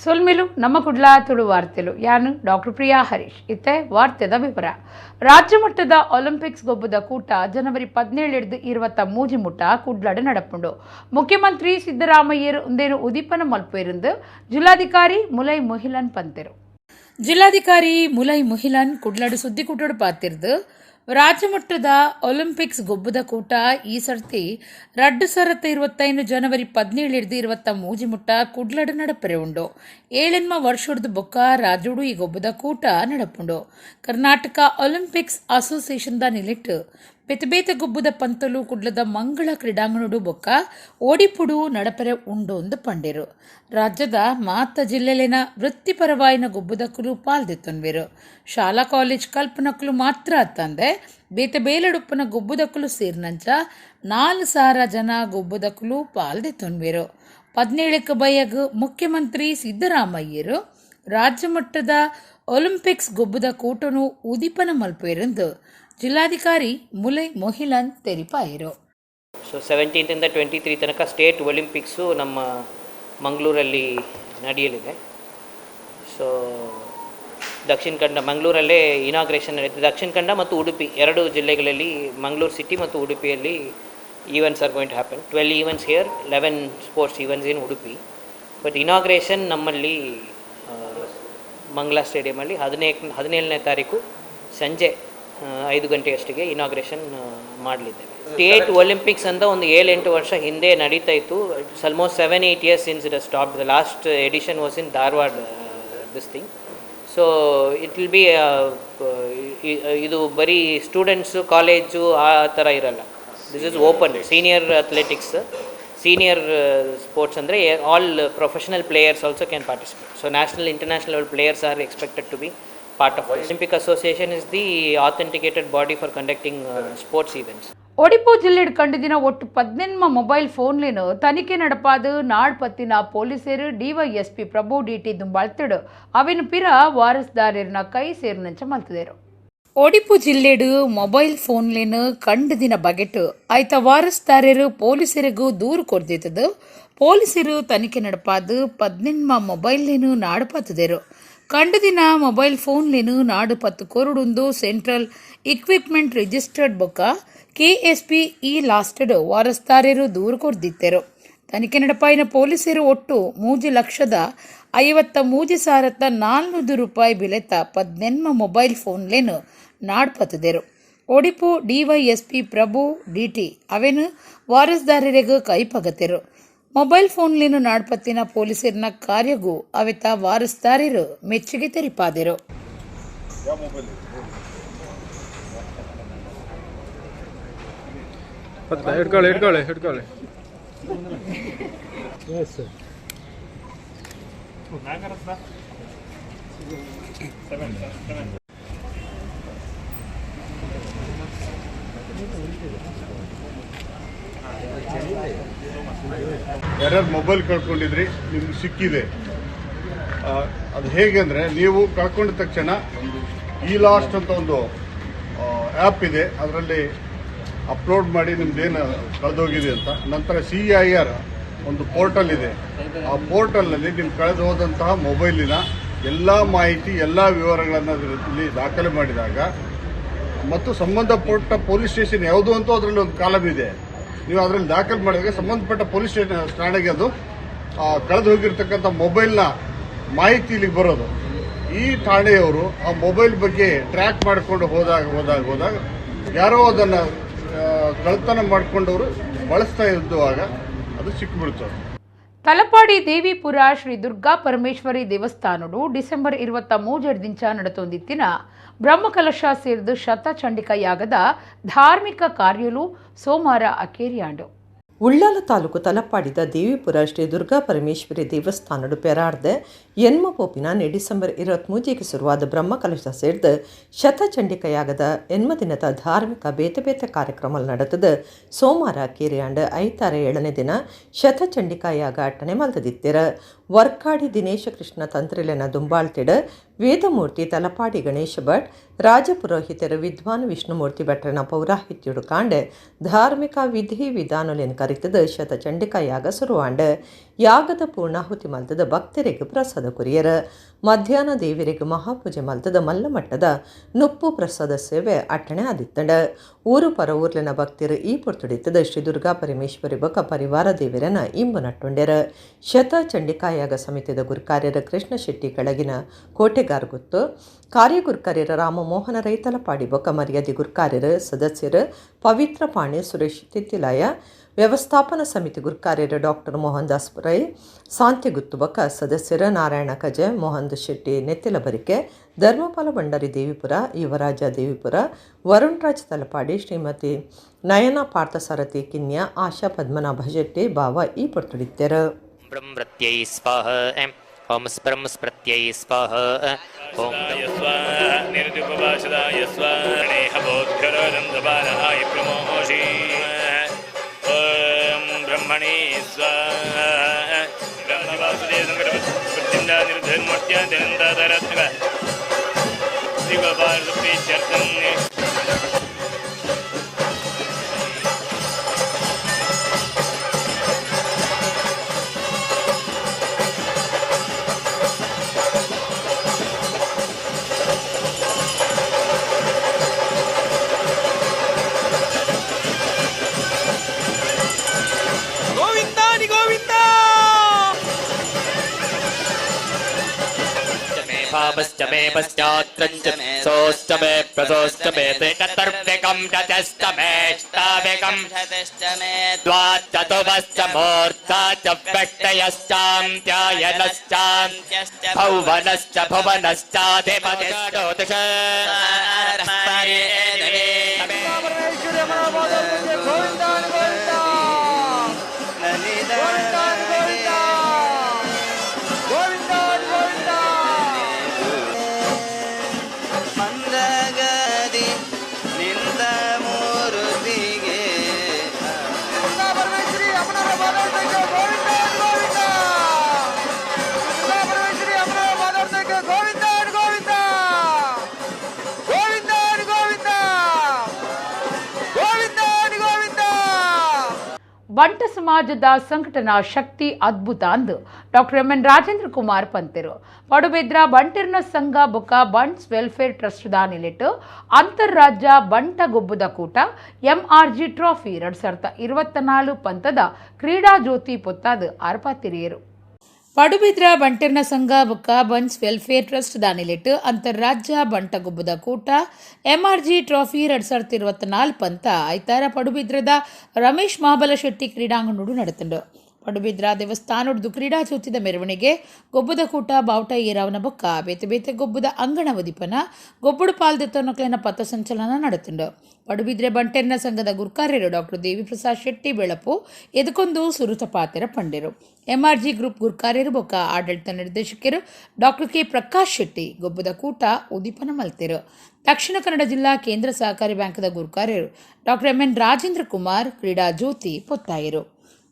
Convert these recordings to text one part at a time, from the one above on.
ಸೊಲ್ಮೆಲು ನಮ್ಮ ಕುಡ್ಲಾ ತುಳು ವಾರ್ತೆಲು ಯಾನು ಡಾಕ್ಟರ್ ಪ್ರಿಯಾ ಹರೀಶ್ ಇತ್ತೆ ವಾರ್ತೆದ ವಿವರ. ರಾಜ್ಯ ಮಟ್ಟದ ಒಲಿಂಪಿಕ್ಸ್ ಗೊಬ್ಬದ ಕೂಟ ಜನವರಿ 17 ಮುಟ್ಟ ಕುಡ್ಲಡ್ நடப்புண்டு. ಮುಖ್ಯಮಂತ್ರಿ ಸಿದ್ದರಾಮಯ್ಯರು ಉಂದೇನು ಉದಿಪನ ಮಲ್ಪೇருந்து ಜಿಲ್ಲಾಧಿಕಾರಿ ಮುಲೈ ಮೊಹಿಲನ್ ಪಂತೆರು. ಜಿಲ್ಲಾಧಿಕಾರಿ ಮುಲೈ ಮೊಹಿಲನ್ ಕುಡ್ಲಡ್ ಸುದ್ದಿ ಕುಟ್ಟಡು ಪಾತಿರ್ದು ರಾಜ್ಯ ಮಟ್ಟದ ಒಲಿಂಪಿಕ್ಸ್ ಗೊಬ್ಬದ ಕೂಟ ಈ ಸರ್ತಿ 2025 ಜನವರಿ 17 ಮುಟ್ಟ ಕುಡ್ಲಡ್ ನಡಪರೆ ಉಂಡು. 7 ವರ್ಷದ ಬೊಕ್ಕ ರಾಜುಡು ಈ ಗೊಬ್ಬದ ಕೂಟ ನಡಪುಂಡು. ಕರ್ನಾಟಕ ಒಲಿಂಪಿಕ್ಸ್ ಅಸೋಸಿಯೇಷನ್ ದ ನಿಲಿಟ್ಟು ಬೇತೆ ಗೊಬ್ಬದ ಪಂತಲು ಕುಡ್ಲದ ಮಂಗಳ ಕ್ರೀಡಾಂಗಣಡು ಬೊಕ್ಕ ಓಡಿಪುಡು ನಡಪರೆ ಉಂಡು ಎಂದು ಪಂಡೇರು. ರಾಜ್ಯದ ಮಾತ ಜಿಲ್ಲೆಲಿನ ವೃತ್ತಿಪರವಾಯಿನ ಗೊಬ್ಬದಕ್ಕಲು ಪಾಲ್ದೆತ್ತೊನ್ವೇರು. ಶಾಲಾ ಕಾಲೇಜ್ ಕಲ್ಪನಕ್ಕಲು ಮಾತ್ರ ಅತ್ತಂದೆ ಬೇತೆ ಬೇಲಡುಪ್ಪನ ಗೊಬ್ಬದಕ್ಕಲು ಸೇರಿನಂಚ 4,000 ಜನ ಗೊಬ್ಬದಕ್ಕಲು ಪಾಲ್ದೆತ್ತೊನ್ವೇರು. 17 ಬಯಗ್ ಮುಖ್ಯಮಂತ್ರಿ ಸಿದ್ದರಾಮಯ್ಯರು ರಾಜ್ಯ ಮಟ್ಟದ ಒಲಿಂಪಿಕ್ಸ್ ಗೊಬ್ಬದ ಕೂಟನು ಉದಿಪನ ಮಲ್ಪೇರೆಂದು ಜಿಲ್ಲಾಧಿಕಾರಿ ಮುಲೈ ಮೊಹಿಲನ್ ತೆರಿಪಾಯಿರು. ಸೊ 17 23 ತನಕ ಸ್ಟೇಟ್ ಒಲಿಂಪಿಕ್ಸು ನಮ್ಮ ಮಂಗಳೂರಲ್ಲಿ ನಡೆಯಲಿದೆ. ಸೊ ದಕ್ಷಿಣ ಕನ್ನಡ ಮಂಗಳೂರಲ್ಲೇ ಇನಾಗ್ರೇಷನ್ ನಡೆಯುತ್ತೆ. ದಕ್ಷಿಣ ಕನ್ನಡ ಮತ್ತು ಉಡುಪಿ ಎರಡು ಜಿಲ್ಲೆಗಳಲ್ಲಿ ಮಂಗಳೂರು ಸಿಟಿ ಮತ್ತು ಉಡುಪಿಯಲ್ಲಿ events are going to happen. 12 events here, 11 sports events in Udupi. But inauguration ನಮ್ಮಲ್ಲಿ ಮಂಗಳಾ ಸ್ಟೇಡಿಯಮಲ್ಲಿ 17ನೇ ತಾರೀಕು ಸಂಜೆ 5 ಗಂಟೆಯಷ್ಟಿಗೆ ಇನಾಗ್ರೇಷನ್ ಮಾಡಲಿದ್ದೇವೆ. ಸ್ಟೇಟ್ ಒಲಿಂಪಿಕ್ಸ್ ಅಂತ ಒಂದು 7-8 ವರ್ಷ ಹಿಂದೆ ನಡೀತಾ ಇತ್ತು. It's almost 7-8 years since it stop. The last edition was in Dharwad this thing. So it will be ಇದು ಬರೀ ಸ್ಟೂಡೆಂಟ್ಸು ಕಾಲೇಜು ಆ ಥರ ಇರಲ್ಲ. This is open senior athletics, senior sports ಅಂದರೆ all professional players also can participate. So national international level players are expected to be part of it. Olympic Association is the authenticated body for conducting sports events. Odipu ಜಿಲ್ಲೆಡ್ ಕಂಡಿದಿನ ಒಟ್ಟು 18 mobile ಫೋನ್ಲೇನು ತನಿಖೆ ನಡಪಾದು ನಾಡ್ ಪತ್ತಿನ ಪೊಲೀಸರು DYSP ಪ್ರಭು dt ದುಂಬಾಳ್ತಿಡು ಅವಿನ ಪಿರ ವಾರಸ್ದಾರನ ಕೈ ಸೇರಿನಂಚ ಮಲ್ತದೇರು. Odipu ಜಿಲ್ಲೆಡು mobile ಫೋನ್ಲೇನು ಕಂಡಿದಿನ ಬಗೆಟ್ ಆಯ್ತ ವಾರಸ್ದಾರರು ಪೊಲೀಸರಿಗೂ ದೂರು ಕೊಡ್ದಿತ್ತದು. ಪೊಲೀಸರು ತನಿಖೆ ನಡಪಾದು 18 ಮೊಬೈಲ್ಲೇನು ನಾಡು ಪತ್ತದೇರು. ಕಂಡದಿನ ಮೊಬೈಲ್ ಫೋನ್ಲೇನು ನಾಡು ಪತ್ತು ಕೊರುಡುಂದು ಸೆಂಟ್ರಲ್ ಇಕ್ವಿಪ್ಮೆಂಟ್ ರಿಜಿಸ್ಟರ್ಡ್ ಬೊಕ್ಕ ಕೆಎಸ್ಪಿ ಈ ಲಾಸ್ಟೆಡ್ ವಾರಸ್ದಾರರು ದೂರು ಕೊಡ್ದಿತ್ತೇರು. ತನಿಖೆ ನಡಪಾಯಿನ ಪೊಲೀಸರು ಒಟ್ಟು 3,53,400 ರೂಪಾಯಿ ಬೆಲೆತ 18 ಮೊಬೈಲ್ ಫೋನ್ಲೇನು ನಾಡು ಪತ್ತದೇರು. ಒಡಿಪು ಡಿವೈಎಸ್ಪಿ ಪ್ರಭು ಡಿಟಿ ಅವೇನು ವಾರಸ್ದಾರರಿಗೂ ಕೈ ಪಗತೆರು. ಮೊಬೈಲ್ ಫೋನ್ಲೇನು ನಾಡ್ಪತ್ತಿನ ಪೊಲೀಸರಿನ ಕಾರ್ಯಗೂ ಅವೆತ ವಾರಸ್ದಾರರು ಮೆಚ್ಚುಗೆ ತೆರಿಪಾದರು. ಯಾರ್ಯಾರು ಮೊಬೈಲ್ ಕಳ್ಕೊಂಡಿದ್ರಿ ನಿಮ್ಗೆ ಸಿಕ್ಕಿದೆ. ಅದು ಹೇಗೆ ಅಂದರೆ, ನೀವು ಕಳ್ಕೊಂಡಿದ ತಕ್ಷಣ ಈ ಲಾಸ್ಟ್ ಅಂತ ಒಂದು ಆ್ಯಪ್ ಇದೆ, ಅದರಲ್ಲಿ ಅಪ್ಲೋಡ್ ಮಾಡಿ ನಿಮ್ದೇನು ಕಳೆದೋಗಿದೆ ಅಂತ. ನಂತರ CIR ಒಂದು ಪೋರ್ಟಲ್ ಇದೆ. ಆ ಪೋರ್ಟಲ್ನಲ್ಲಿ ನೀವು ಕಳೆದು ಹೋದಂತಹ ಮೊಬೈಲಿನ ಎಲ್ಲ ಮಾಹಿತಿ, ಎಲ್ಲ ವಿವರಗಳನ್ನು ಇಲ್ಲಿ ದಾಖಲೆ ಮಾಡಿದಾಗ ಮತ್ತು ಸಂಬಂಧಪಟ್ಟ ಪೊಲೀಸ್ ಸ್ಟೇಷನ್ ಯಾವುದು ಅಂತ ಅದರಲ್ಲಿ ಒಂದು ಕಾಲಮ್ ಇದೆ. ನೀವು ಅದರಲ್ಲಿ ದಾಖಲೆ ಮಾಡಿದಾಗ ಸಂಬಂಧಪಟ್ಟ ಪೊಲೀಸ್ ಸ್ಟೇಷನ್ ಠಾಣೆಗೆ ಅದು ಕಳೆದು ಹೋಗಿರ್ತಕ್ಕಂಥ ಮೊಬೈಲ್ನ ಮಾಹಿತಿ ಇಲ್ಲಿಗೆ ಬರೋದು. ಈ ಠಾಣೆಯವರು ಆ ಮೊಬೈಲ್ ಬಗ್ಗೆ ಟ್ರ್ಯಾಕ್ ಮಾಡಿಕೊಂಡು ಹೋದಾಗ ಯಾರೋ ಅದನ್ನು ಕಳ್ತನ ಮಾಡಿಕೊಂಡವರು ಬಳಸ್ತಾ ಇದ್ದುವಾಗ ಅದು ಸಿಕ್ಕಿಬಿಡ್ತದೆ. ತಲಪಾಡಿ ದೇವಿಪುರ ಶ್ರೀ ದುರ್ಗಾ ಪರಮೇಶ್ವರಿ ದೇವಸ್ಥಾನಡು ಡಿಸೆಂಬರ್ 23 ದಿಂಚ ನಡತೊಂದಿತ್ತಿನ ಬ್ರಹ್ಮಕಲಶ ಸೇರಿದು ಶತಚಂಡಿಕ ಯಾಗದ ಧಾರ್ಮಿಕ ಕಾರ್ಯಲು ಸೋಮವಾರ ಅಕೇರಿಯಾಂಡು. ಉಳ್ಳಾಲ ತಾಲೂಕು ತಲಪಾಡಿದ ದೇವಿಪುರ ಶ್ರೀ ದುರ್ಗಾ ಪರಮೇಶ್ವರಿ ದೇವಸ್ಥಾನಡು ಪೆರಾರ್ದೆ ಎನ್ಮಪೋಪಿನ ಡಿಸೆಂಬರ್ 23 ಶುರುವಾದ ಬ್ರಹ್ಮಕಲಶ ಸೇರಿದ ಶತಚಂಡಿಕಯಾಗದ ದಿನದ ಧಾರ್ಮಿಕ ಬೇತೆ ಕಾರ್ಯಕ್ರಮ ನಡೆತದ ಸೋಮವಾರ ಕೇರಿಯಾಂಡ್ 7ನೇ ದಿನ ಶತಚಂಡಿಕಾಯಾಗ ಅಟ್ಟಣೆ ಮಲ್ತದಿತ್ತೆರ. ವರ್ಕಾಡಿ ದಿನೇಶ ಕೃಷ್ಣ ತಂತ್ರಿಲೆನ ದುಂಬಾಳ್ತಿಡ ವೇದಮೂರ್ತಿ ತಲಪಾಡಿ ಗಣೇಶ ಭಟ್ ರಾಜಪುರೋಹಿತರು ವಿದ್ವಾನ್ ವಿಷ್ಣುಮೂರ್ತಿ ಭಟ್ರನ ಪೌರಾಹಿತ್ಯುಡು ಕಾಂಡೆ ಧಾರ್ಮಿಕ ವಿಧಿ ವಿಧಾನಲೆನ್ ಕರಿತದ ಶತಚಂಡಿಕಾಯಾಗ ಶುರುವಾಂಡ. ಯಾಗದ ಪೂರ್ಣಾಹುತಿ ಮಲ್ತದ ಭಕ್ತರಿಗೆ ಪ್ರಸಾದ ಕೊರಿಯರ ಮಧ್ಯಾಹ್ನ ದೇವರಿಗೆ ಮಹಾಪೂಜೆ ಮಲ್ತದ ಮಲ್ಲಮಟ್ಟದ ನುಪ್ಪು ಪ್ರಸಾದ ಸೇವೆ ಅಟ್ಟಣೆ ಆದಿತ್ತಂಡ ಊರು ಪರ ಊರ್ಲಿನ ಭಕ್ತರು ಈ ಪೊರ್ತುಡಿತದ ಶ್ರೀ ದುರ್ಗಾ ಪರಮೇಶ್ವರಿ ಬೊಕ ಪರಿವಾರ ದೇವರನ ಇಂಬು ನಟ್ಟುಂಡ್ಯರ ಶತ ಚಂಡಿಕಾಯಾಗ ಸಮಿತಿದ ಗುರುಕಾರ್ಯರ ಕೃಷ್ಣ ಶೆಟ್ಟಿ ಕೆಳಗಿನ ಕೋಟೆಗಾರ್ ಗೊತ್ತು ಕಾರ್ಯಗುರುಕಾರ್ಯರ ರಾಮಮೋಹನ ರೈತಲಪಾಡಿ ಬೊಕ ಮರ್ಯಾದೆ ಗುರುಕಾರ್ಯರ ಸದಸ್ಯರು ಪವಿತ್ರ ಪಾಣಿ ಸುರೇಶ್ ತಿತ್ತಿಲಾಯ ವ್ಯವಸ್ಥಾಪನಾ ಸಮಿತಿ ಗುರುಕಾರ್ಯರ ಡಾಕ್ಟರ್ ಮೋಹನ್ ದಾಸ್ ಪುರೈ ಶಾಂತಿಗುತ್ತು ಬೊಕ ಸದಸ್ಯರ ನಾರಾಯಣ ಕಜೆ ಮೋಹನ್ ಶೆಟ್ಟಿ ನೆತ್ತಿಲಬರಿಕೆ ಧರ್ಮಪಾಲ ಭಂಡಾರಿ ದೇವಿಪುರ ಯುವರಾಜ ದೇವಿಪುರ ವರುಣ್ ರಾಜ್ ತಲಪಾಡಿ ಶ್ರೀಮತಿ ನಯನ ಪಾರ್ಥಸಾರಥಿ ಕಿನ್ಯ ಆಶಾ ಪದ್ಮನಾಭ ಶೆಟ್ಟಿ ಭಾವ ಈ ಪೊರ್ತುಡಿತ್ಯರು ಬ್ರಹ್ಮ ಪ್ರತ್ಯೈ ಸ್ವಾಹ ಓಂ ಸ್ಪರಂ ಸ್ಪ್ರತ್ಯೈ ಸ್ವಾಹ ಓಂ ನಿರ್ದುಪವಾಸದಾಯ ಸ್ವಾಹಬೋಧ್ಯರದಂಧಪಾಲಾಯ ಪ್ರಮೋಷಿ ಓಂ ಬ್ರಹ್ಮಣೇ ಸ್ವಾಹ ಬ್ರಹ್ಮವಾಸುದೇವ ಸಂಕಟಪೃತ್ಯಂದ ನಿರ್ಧರ್ಮತ್ಯಂತರಂತರತ್ನಕ ಶ್ರೀಗೋಪಾಲ ಪ್ರೀತ್ಯರ್ಥಂ भावश्च मे पश्चात्रञ्च मे सोश्च मे प्रसोश्च मे त्रिचतुर्विकं चतुष्टमेष्टाविकं द्वाचतुवश्च मूर्धा च व्यष्टयश्चान्त्यायनश्चान्त्यश्च भुवनश्च भुवनश्चाधिपतिश्च ಬಂಟ ಸಮಾಜದ ಸಂಘಟನಾ ಶಕ್ತಿ ಅದ್ಭುತ ಅಂದು ಡಾಕ್ಟರ್ ಎಂ.ಎನ್. ರಾಜೇಂದ್ರ ಕುಮಾರ್ ಪಂತೆರು ಪಡುಬೆದ್ರ ಬಂಟಿರ್ನ ಸಂಘ ಬೊಕ ಬಂಟ್ಸ್ ವೆಲ್ಫೇರ್ ಟ್ರಸ್ಟ್ ದಾನಿಲಿಟ್ಟು ಅಂತಾರಾಜ್ಯ ಬಂಟ ಗೊಬ್ಬುದ ಕೂಟ MRG ಟ್ರೋಫಿ 2024 ಪಂತದ ಕ್ರೀಡಾ ಜ್ಯೋತಿ ಪೊತ್ತಾದು ಆರ್ಪಾತಿರಿಯರು ಪಡುಬಿದ್ರ ಬಂಟಿರ್ನ ಸಂಘ ಬೊಕ್ಕ ಬಂಟ್ಸ್ ವೆಲ್ಫೇರ್ ಟ್ರಸ್ಟ್ ದಾನಿಲಿಟ್ಟು ಅಂತಾರಾಜ್ಯ ಬಂಟ ಗೊಬ್ಬುದ ಕೂಟ MRG ಟ್ರೋಫಿ 2024 ಪಂತ ಐತಾರ ಪಡುಬಿದ್ರದ ರಮೇಶ್ ಮಹಾಬಲ ಶೆಟ್ಟಿ ಕ್ರೀಡಾಂಗಣಡು ನಡೆತಂಡು ಪಡುಬಿದ್ರ ದೇವಸ್ಥಾನದ್ದು ಕ್ರೀಡಾ ಜ್ಯೋತಿದ ಮೆರವಣಿಗೆ ಗೊಬ್ಬುದ ಕೂಟ ಬಾವುಟ ಏರಾವನ ಬೊಕ್ಕ ಬೇತೆ ಬೇತೆ ಗೊಬ್ಬುದ ಅಂಗಣ ಒದಿಪನ ಗೊಬ್ಬುಡು ಪಾಲ್ದೆತ್ತೊನಕ್ಲೆನ ಪಥ ಸಂಚಲನ ನಡೆತಂಡು ಪಡುಬಿದ್ರೆ ಬಂಟೆರ್ನ ಸಂಘದ ಗುರುಕಾರ್ಯರು ಡಾಕ್ಟರ್ ದೇವಿ ಪ್ರಸಾದ್ ಶೆಟ್ಟಿ ಬೆಳಪು ಎದಕೊಂದು ಸುರುತ ಪಾತೆರ ಪಂಡೆರು MRG ಗ್ರೂಪ್ ಗುರುಕಾರ್ಯರು ಬೊಕ್ಕ ಆಡಳಿತ ನಿರ್ದೇಶಕರು ಡಾಕ್ಟರ್ ಕೆ ಪ್ರಕಾಶ್ ಶೆಟ್ಟಿ ಗೊಬ್ಬುದ ಕೂಟ ಉದಿಪನ ಮಲ್ತೆರು ದಕ್ಷಿಣ ಕನ್ನಡ ಜಿಲ್ಲಾ ಕೇಂದ್ರ ಸಹಕಾರಿ ಬ್ಯಾಂಕ್ದ ಗುರುಕಾರ್ಯರು ಡಾಕ್ಟರ್ ಎಂ.ಎನ್. ರಾಜೇಂದ್ರ ಕುಮಾರ್ ಕ್ರೀಡಾ ಜ್ಯೋತಿ ಪೊತ್ತಾಯರು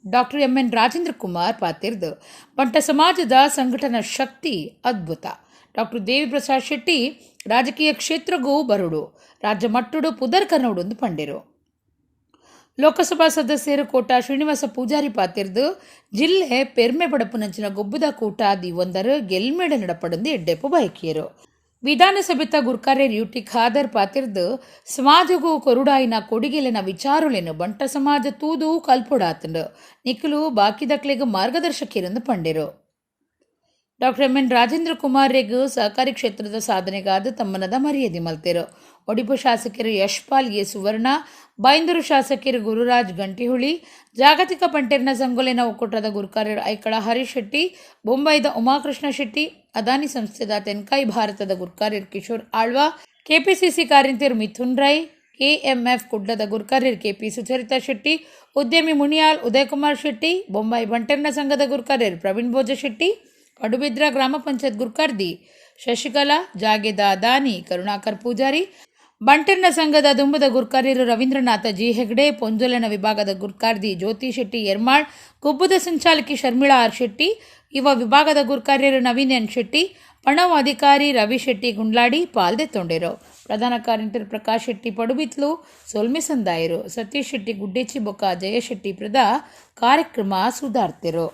ಡಾಕ್ಟರ್ ಎಂ.ಎನ್. ರಾಜೇಂದ್ರ ಕುಮಾರ್ ಪಾತಿರ್ದು ಬಂಟ ಸಮಾಜದ ಸಂಘಟನಾ ಶಕ್ತಿ ಅದ್ಭುತ ಡಾಕ್ಟರ್ ದೇವಿ ಪ್ರಸಾದ್ ಶೆಟ್ಟಿ ರಾಜಕೀಯ ಕ್ಷೇತ್ರಗೂ ಬರುಡು ರಾಜ್ಯ ಮಟ್ಟುಡು ಪುದರ್ ಕನ್ನೋಡು ಪಂಡೆರು ಲೋಕಸಭಾ ಸದಸ್ಯರು ಕೋಟ ಶ್ರೀನಿವಾಸ ಪೂಜಾರಿ ಪಾತಿರ್ದು ಜಿಲ್ಲೆ ಪೆರ್ಮೆ ಪಡಪುನಂಚಿನ ಗೊಬ್ಬುದ ಕೂಟ ಒಂದರು ಗೆಲ್ಮೇಡ ನಡಪಡಂದು ಎಡ್ಡೆಪ್ಪು ಬಯಕಿಯರು ವಿಧಾನಸಭೆತ ಗುರುಕಾರ್ಯರು ಯುಟಿ ಖಾದರ್ ಪಾತಿರ್ದು ಸಮಾಜಗೂ ಕೊರುಡಾಯಿನ ಕೊಡಿಗೆಲೆನ ವಿಚಾರುಲೆನು ಬಂಟ ಸಮಾಜ ತೂದು ಕಲ್ಪೊಡಾತಂಡು ನಿಖಲು ಬಾಕಿದಕ್ಲೆಗ್ ಮಾರ್ಗದರ್ಶಕಿರಂದು ಪಂಡೆರು ಡಾಕ್ಟರ್ ಎಂ.ಎನ್. ರಾಜೇಂದ್ರ ಕುಮಾರ್ರೆಗೂ ಸಹಕಾರಿ ಕ್ಷೇತ್ರದ ಸಾಧನೆಗಾದ ತಮ್ಮನದ ಮರ್ಯಾದೆ ಮಲ್ತೆರು ಒಡಿಪು ಶಾಸಕರು ಯಶ್ಪಾಲ್ ಎ ಸುವರ್ಣ ಬೈಂದೂರು ಶಾಸಕರು ಗುರುರಾಜ್ ಗಂಟಿಹುಳಿ ಜಾಗತಿಕ ಬಂಟೆರ್ನ ಸಂಗೊಲೆನ ಒಕ್ಕೂಟದ ಗುರುಕಾರ್ಯರು ಐಕಳ ಹರೀಶ್ ಶೆಟ್ಟಿ ಬೊಂಬೈದ ಉಮಾಕೃಷ್ಣ ಶೆಟ್ಟಿ ಅದಾನಿ ಸಂಸ್ಥೆದ ತೆನ್ಕಾಯಿ ಭಾರತದ ಗುರುಕಾರ್ಯರು ಕಿಶೋರ್ ಆಳ್ವಾ ಕೆಪಿಸಿಸಿ ಕಾರ್ಯಂತರು ಮಿಥುನ್ ರೈ KMF ಕುಡ್ಲದ ಗುರುಕಾರ್ಯರು KP ಸುಚರಿತಾ ಶೆಟ್ಟಿ ಉದ್ಯಮಿ ಮುನಿಯಾಲ್ ಉದಯಕುಮಾರ್ ಶೆಟ್ಟಿ ಬೊಂಬೈ ಬಂಟೆರ್ನ ಸಂಘದ ಗುರುಕಾರ್ಯರು ಪ್ರವೀಣ್ ಭೋಜ ಶೆಟ್ಟಿ ಪಡುಬಿದ್ರ ಗ್ರಾಮ ಪಂಚಾಯತ್ ಗುರುಕಾರ್ದಿ ಶಶಿಕಲಾ ಜಾಗೆದ ದಾನಿ ಕರುಣಾಕರ್ ಪೂಜಾರಿ ಬಂಟೆರ್ನ ಸಂಘದ ದುಂಬದ ಗುರುಕಾರ್ಯರು ರವೀಂದ್ರನಾಥ ಜಿ ಹೆಗ್ಡೆ ಪೊಂಜೊಲೆನ ವಿಭಾಗದ ಗುರುಕಾರ್ದಿ ಜ್ಯೋತಿ ಶೆಟ್ಟಿ ಯರ್ಮಾಳ್ ಗುಬ್ಬುದ ಸಂಚಾಲಕಿ ಶರ್ಮಿಳಾ ಆರ್ ಶೆಟ್ಟಿ ಯುವ ವಿಭಾಗದ ಗುರುಕಾರ್ಯರು ನವೀನ್ ಎನ್ ಶೆಟ್ಟಿ ಪಣವ ಅಧಿಕಾರಿ ರವಿ ಶೆಟ್ಟಿ ಗುಂಡ್ಲಾಡಿ ಪಾಲ್ದೆ ತೊಂಡೆರು ಪ್ರಧಾನ ಕಾರ್ಯಂತರ ಪ್ರಕಾಶ್ ಶೆಟ್ಟಿ ಪಡುಬಿತ್ಲು ಸೊಲ್ಮೆ ಸಂದಾಯರು ಸತೀಶ್ ಶೆಟ್ಟಿ ಗುಡ್ಡೆಚ್ಚಿ ಬೊಕ್ಕ ಜಯಶೆಟ್ಟಿ ಪ್ರದ ಕಾರ್ಯಕ್ರಮ ಸುಧಾರ್ತಿರು.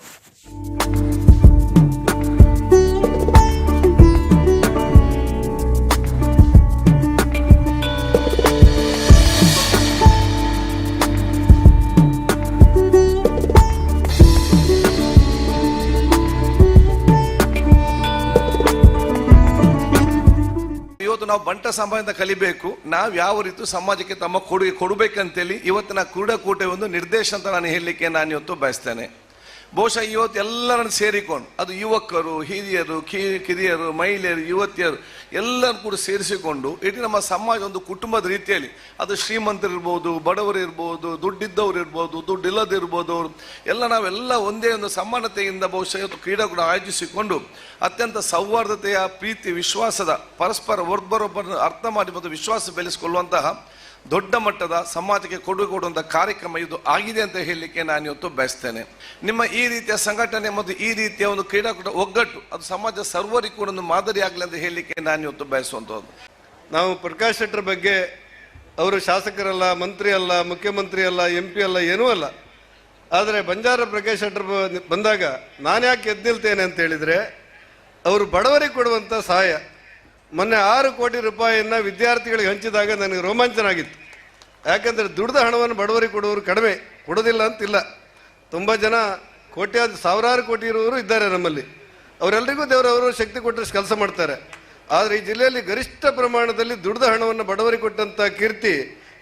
ಇವತ್ತು ನಾವು ಬಂಟ ಸಮಾಜದಿಂದ ಕಲಿಬೇಕು, ನಾವು ಯಾವ ರೀತಿ ಸಮಾಜಕ್ಕೆ ತಮ್ಮ ಕೊಡುಗೆ ಕೊಡಬೇಕಂತೇಳಿ ಇವತ್ತಿನ ಕ್ರೀಡಾಕೂಟ ಒಂದು ನಿರ್ದೇಶ ಅಂತ ನಾನು ಹೇಳಲಿಕ್ಕೆ ನಾನು ಇವತ್ತು ಬಯಸ್ತೇನೆ. ಬಹುಶಃ ಇವತ್ತು ಎಲ್ಲರನ್ನು ಸೇರಿಕೊಂಡು, ಅದು ಯುವಕರು, ಹಿರಿಯರು, ಕಿರಿಯರು, ಮಹಿಳೆಯರು, ಯುವತಿಯರು ಎಲ್ಲರೂ ಕೂಡ ಸೇರಿಸಿಕೊಂಡು ಇಡೀ ನಮ್ಮ ಸಮಾಜ ಒಂದು ಕುಟುಂಬದ ರೀತಿಯಲ್ಲಿ, ಅದು ಶ್ರೀಮಂತರಿರ್ಬೋದು, ಬಡವರು ಇರ್ಬೋದು, ದುಡ್ಡಿದ್ದವ್ರು ಇರ್ಬೋದು, ದುಡ್ಡಿಲ್ಲದಿರ್ಬೋದು, ನಾವೆಲ್ಲ ಒಂದೇ ಒಂದು ಸಮಾನತೆಯಿಂದ ಬಹುಶಃ ಇವತ್ತು ಕ್ರೀಡಾಕೂಟ ಆಯೋಜಿಸಿಕೊಂಡು ಅತ್ಯಂತ ಸೌಹಾರ್ದತೆಯ, ಪ್ರೀತಿ, ವಿಶ್ವಾಸದ, ಪರಸ್ಪರ ಒಬ್ಬರೊಬ್ಬರನ್ನು ಅರ್ಥ ಮಾಡಿ ಮತ್ತು ವಿಶ್ವಾಸ ಬೆಳೆಸಿಕೊಳ್ಳುವಂತಹ ದೊಡ್ಡ ಮಟ್ಟದ ಸಮಾಜಕ್ಕೆ ಕೊಡುಗೆ ಕೊಡುವಂಥ ಕಾರ್ಯಕ್ರಮ ಇದು ಆಗಿದೆ ಅಂತ ಹೇಳಲಿಕ್ಕೆ ನಾನು ಇವತ್ತು ಬಯಸ್ತೇನೆ. ನಿಮ್ಮ ಈ ರೀತಿಯ ಸಂಘಟನೆ ಮತ್ತು ಈ ರೀತಿಯ ಒಂದು ಕ್ರೀಡಾಕೂಟ ಒಗ್ಗಟ್ಟು ಅದು ಸಮಾಜ ಸರ್ವರಿಗೂ ಕೂಡ ಒಂದು ಮಾದರಿ ಆಗಲಿ ಅಂತ ಹೇಳಲಿಕ್ಕೆ ನಾನು ಇವತ್ತು ಬಯಸುವಂಥದ್ದು. ನಾವು ಪ್ರಕಾಶ್ ಶೆಟ್ಟರ್ ಬಗ್ಗೆ ಅವರು ಶಾಸಕರಲ್ಲ, ಮಂತ್ರಿ ಅಲ್ಲ, ಮುಖ್ಯಮಂತ್ರಿ ಅಲ್ಲ, MP ಅಲ್ಲ, ಏನೂ ಅಲ್ಲ. ಆದರೆ ಬಂಜಾರ ಪ್ರಕಾಶ್ ಶೆಟ್ಟರ್ ಬಂದಾಗ ನಾನು ಯಾಕೆ ಎದ್ದು ನಿಲ್ತೇನೆ ಅಂತ ಹೇಳಿದರೆ, ಅವರು ಬಡವರಿಗೆ ಕೊಡುವಂಥ ಸಹಾಯ. ಮೊನ್ನೆ 6 ಕೋಟಿ ರೂಪಾಯಿಯನ್ನು ವಿದ್ಯಾರ್ಥಿಗಳಿಗೆ ಹಂಚಿದಾಗ ನನಗೆ ರೋಮಾಂಚನ ಆಗಿತ್ತು. ಯಾಕಂದರೆ ದುಡ್ದ ಹಣವನ್ನು ಬಡವರಿಗೆ ಕೊಡುವವರು ಕಡಿಮೆ, ಕೊಡೋದಿಲ್ಲ ಅಂತಿಲ್ಲ. ತುಂಬ ಜನ ಸಾವಿರಾರು ಕೋಟಿ ಇರುವವರು ಇದ್ದಾರೆ ನಮ್ಮಲ್ಲಿ. ಅವರೆಲ್ಲರಿಗೂ ದೇವರವರು ಶಕ್ತಿ ಕೊಟ್ಟರೆ ಕೆಲಸ ಮಾಡ್ತಾರೆ. ಆದರೆ ಈ ಜಿಲ್ಲೆಯಲ್ಲಿ ಗರಿಷ್ಠ ಪ್ರಮಾಣದಲ್ಲಿ ದುಡ್ದ ಹಣವನ್ನು ಬಡವರಿಗೆ ಕೊಟ್ಟಂಥ ಕೀರ್ತಿ